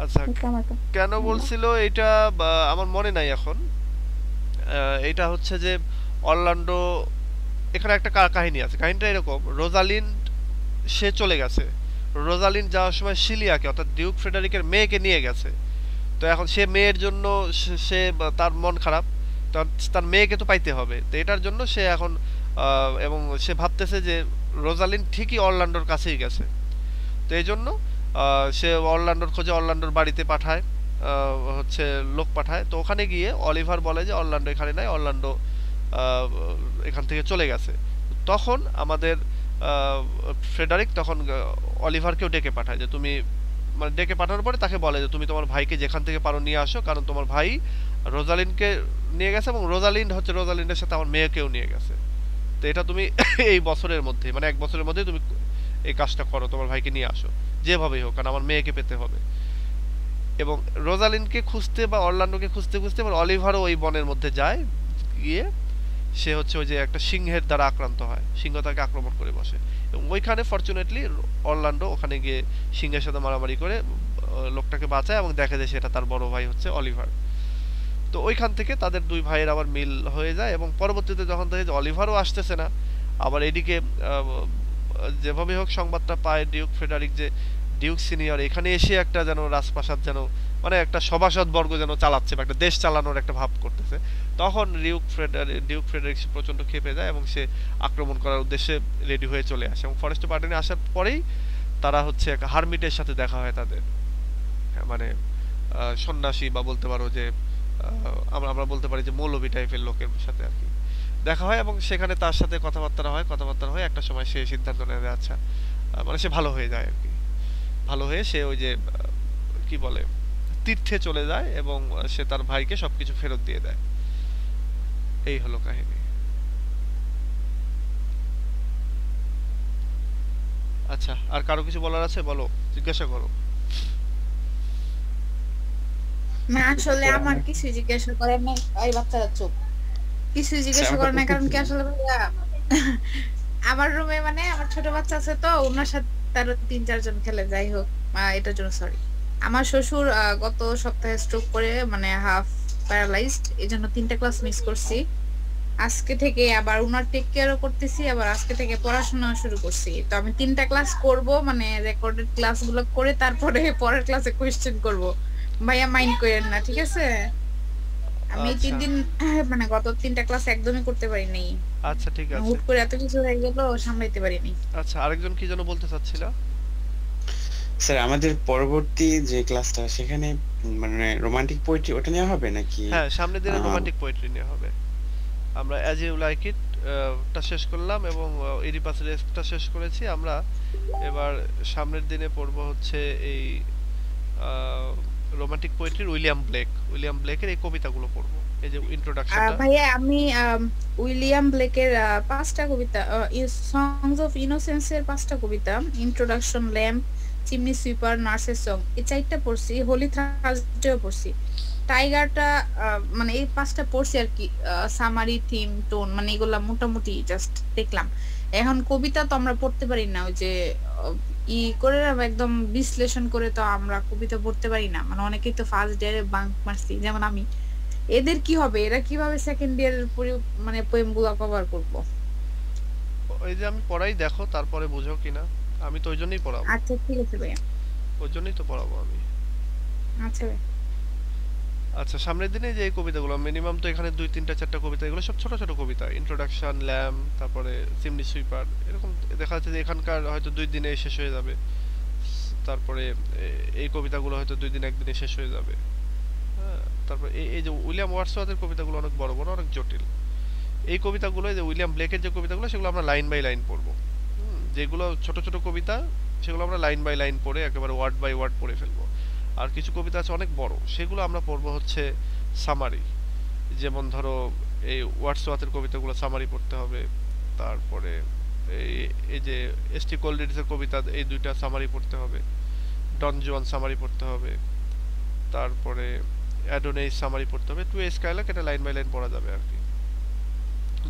আচ্ছা, এটা আমার কাছে কেন জানা। বলছিল এটা আমার মনে নাই এখন। এটা হচ্ছে যে অরল্যান্ডো, এখানে একটা কাহিনী আছে। কাহিনীটা এরকম, রোজালিন্ড সে চলে গেছে, রোজালিন্ড যাওয়ার সময় শিলিয়াকে অর্থাৎ ডিউক ফ্রেডারিকের মেয়েকে নিয়ে গেছে। তো এখন সে মেয়ের জন্য তার মন খারাপ, তার মেয়েকে তো পাইতে হবে। তো এটার জন্য সে এখন এবং সে ভাবতেছে যে রোজালিন্ড ঠিকই অরল্যান্ডোর কাছেই গেছে। তো এই জন্য সে অরল্যান্ডোর খোঁজে অরল্যান্ডোর বাড়িতে পাঠায়, হচ্ছে লোক পাঠায়। তো ওখানে গিয়ে অলিভার বলে যে অরল্যান্ডো এখানে নাই, অরল্যান্ডো এখান থেকে চলে গেছে। তখন আমাদের ফ্রেডারিক তখন অলিভারকেও ডেকে পাঠায় যে তুমি, মানে ডেকে পাঠানোর পরে তাকে বলে যে তুমি তোমার ভাইকে যেখান থেকে পারো নিয়ে আসো, কারণ তোমার ভাই রোজালিনকে নিয়ে গেছে এবং রোজালিন্ডের সাথে আমার মেয়েকেও নিয়ে গেছে। তো এটা তুমি এই বছরের মধ্যে, মানে এক বছরের মধ্যে তুমি এই কাজটা করো, তোমার ভাইকে নিয়ে আসো যেভাবেই হোক, কারণ আমার মেয়েকে পেতে হবে। এবং রোজালিনকে খুঁজতে বা অরল্যান্ডোকে খুঁজতে খুঁজতে এবার অলিভারও ওই বনের মধ্যে যায়, গিয়ে সে হচ্ছে ওই যে একটা সিংহের দ্বারা আক্রান্ত হয়, সিংহ তাকে আক্রমণ করে বসে। এবং ওইখানে ফরচুনেটলি অরল্যান্ডো ওখানে গিয়ে সিংহের সাথে মারামারি করে লোকটাকে বাঁচায় এবং দেখে যে সেটা তার বড় ভাই হচ্ছে অলিভার। তো ওইখান থেকে তাদের দুই ভাইয়ের আবার মিল হয়ে যায় এবং পরবর্তীতে যখন দেখে যে অলিভারও আসতেছে না, আবার এদিকে যেভাবে হোক সংবাদটা পায় ডিউক ফ্রেডারিক যে ডিউক সিনিয়র এখানে এসে একটা যেন রাজপ্রাসাদ যেন মানে একটা সভাসদ বর্গ যেন চালাচ্ছে বা একটা দেশ চালানোর একটা ভাব করতেছে। তখন ডিউক ফ্রেডারিক প্রচন্ড ক্ষেপে যায় এবং সে আক্রমণ করার উদ্দেশ্যে রেডি হয়ে চলে আসে। এবং ফরেস্ট পার্টিনে আসার পরেই তারা হচ্ছে এক হারমিটের সাথে দেখা হয় তাদের, মানে সন্ন্যাসী বা বলতে পারো যে আমরা আমরা বলতে পারি যে মৌলবী টাইপের লোকের সাথে আর কি দেখা হয়। এবং সেখানে তার সাথে কথাবার্তা হয়, একটা সময় সে সিদ্ধান্ত নেয় আচ্ছা মানে সে ভালো হয়ে যায় আর কি, ভালো হয়ে সে ওই যে কি বলে তীর্থে চলে যায় এবং সে তার ভাইকে সবকিছু ফেরত দিয়ে দেয়। এই হলো কাহিনী। আচ্ছা, আর কারো কিছু বলার আছে? বলো, জিজ্ঞাসা করো। না আসলে আমার কিছু জিজ্ঞাসা করার নাই, এই বাচ্চারা চুপ, কিছু জিজ্ঞাসা আমাকে করার নাই, কারণ কি বলতেছি। আসলে ভাইয়া আমার রুমে মানে আমার ছোট বাচ্চা আছে, তো ওনার সাথে আরো ৩-৪ জন খেলে, যাই হোক এটার জন্য সরি। আমার শ্বশুর গত সপ্তাহে স্ট্রোক করে মানে হাফ প্যারালাইজড, এই জন্য 3টা ক্লাস মিস করছি। আজকে থেকে আবার উনার টেক কেয়ারও করতেছি, আবার আজকে থেকে পড়াশোনা শুরু করছি। তো আমি 3টা ক্লাস করব, মানে রেকর্ডেড ক্লাসগুলো করে তারপরে পরের ক্লাসে কোয়েশ্চেন করব। ভাইয়া মাইন্ড করেন না, ঠিক আছে? আমি 3 আচ্ছা দিন মানে গত 3টা ক্লাস একদমই করতে পারি নাই, আচ্ছা ঠিক আছে। হুট করে এত কিছু হয়ে গেল, সামলাইতে পারিনি। আচ্ছা, আরেকজন কি যেন বলতে চাচ্ছিল? স্যার আমাদের পরবর্তী যে ক্লাসটা সেখানে মানে রোমান্টিক পোয়েট্রি ওটা নেওয়া হবে নাকি? হ্যাঁ, সামনের দিনে আহ, রোমান্টিক পোয়েট্রি নিয়ে হবে। আমরা অ্যাজ ইউ লাইক ইট টা শেষ করলাম এবং ইডিপাস রেস্টটা শেষ করেছি। আমরা এবার সামনের দিনে পড়বো হচ্ছে এই রোমান্টিক পোয়েট্রির উইলিয়াম ব্লেকের এই কবিতাগুলো পড়বো, এই যে ইন্ট্রোডাকশনটা। ভাইয়া আমি উইলিয়াম ব্লেকের 5টা কবিতা, সংস অফ ইনোসেন্স এর 5টা কবিতা, ইন্ট্রোডাকশন, ল্যাম্প, চিমনি সুইপার, নার্সের সং, এই 4টা পড়ছি, হোলি থার্সডেও পড়ছি। টাইগারটা মানে এই 5টা পড়ছি আর কি, সামারি, থিম, টোন, মানে এগুলা মোটামুটি জাস্ট দেখলাম। এখন কবিতা তো আমরা পড়তে পারি না, ওই যে ই করে একদম বিশ্লেষণ করে তো আমরা কবিতা পড়তে পারি না, মানে অনেকেই তো ফার্স্ট ইয়ারে বাঙ্ক মারছি যেমন আমি। এদের কি হবে, এরা কিভাবে সেকেন্ড ইয়ারের মানে পোয়েম গুলো কভার করবো? ওই যে আমি পড়াই, দেখো তারপরে বুঝো কিনা। আমি তো ওই জন্যই পড়াবো, আচ্ছা ঠিক আছে ভাইয়া। ওই জন্যই তো পড়াবো আমি। আচ্ছা ভাই। আচ্ছা, সামনের দিনে যে এই কবিতাগুলো মিনিমাম তো এখানে 2, 3, 4টা কবিতা, এগুলো সব ছোট ছোট কবিতা। ইন্ট্রোডাকশন, ল্যাম্প, তারপরে চিমনি সুইপার, এরকম দেখা যাচ্ছে যে এখানকার হয়তো 2 দিনে শেষ হয়ে যাবে। তারপরে এই কবিতাগুলো হয়তো 2 দিন 1 দিনে শেষ হয়ে যাবে। হ্যাঁ, তারপর এই যে উইলিয়াম ওয়ার্ডসওয়ার্থের কবিতাগুলো অনেক বড় বড়, অনেক জটিল। এই কবিতাগুলো, এই যে উইলিয়াম ব্লেকের যে কবিতাগুলো, সেগুলো আমরা লাইন বাই লাইন পড়বো। যেগুলো ছোট ছোট কবিতা, সেগুলো আমরা লাইন বাই লাইন পড়ে একেবারে ওয়ার্ড বাই ওয়ার্ড পড়ে ফেলবো। আর কিছু কবিতা আছে অনেক বড়, সেগুলো আমরা পড়বো হচ্ছে সামারি। যেমন ধরো এই ওয়ার্ডসওয়ার্থের কবিতাগুলো সামারি পড়তে হবে। তারপরে এই এই যে এস.টি. কোলরিজের কবিতা, এই 2টা সামারি পড়তে হবে। ডন জুয়ান সামারি পড়তে হবে। তারপরে অ্যাডোনেই সামারি পড়তে হবে। টু স্কাইলাক এটা লাইন বাই লাইন পড়া যাবে আর কি।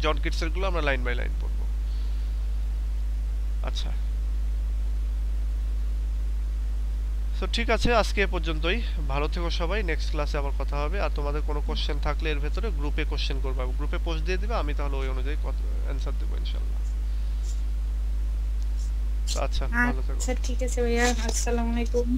জন কিটসের গুলো আমরা লাইন বাই লাইন পড়বো। আচ্ছা, তো ঠিক আছে, আজকে এ পর্যন্তই। ভালো থেকো সবাই, নেক্সট ক্লাসে আবার কথা হবে। আর তোমাদের কোনো কোশ্চেন থাকলে এর ভেতরে গ্রুপে কোশ্চেন করবে, গ্রুপে পোস্ট দিয়ে দিবে, আমি তাহলে ওই অনুযায়ী অ্যান্সার দেবো ইনশাল্লাহ। আচ্ছা, ভালো থেকো। আচ্ছা ঠিক আছে ভাইয়া, আসসালামু আলাইকুম।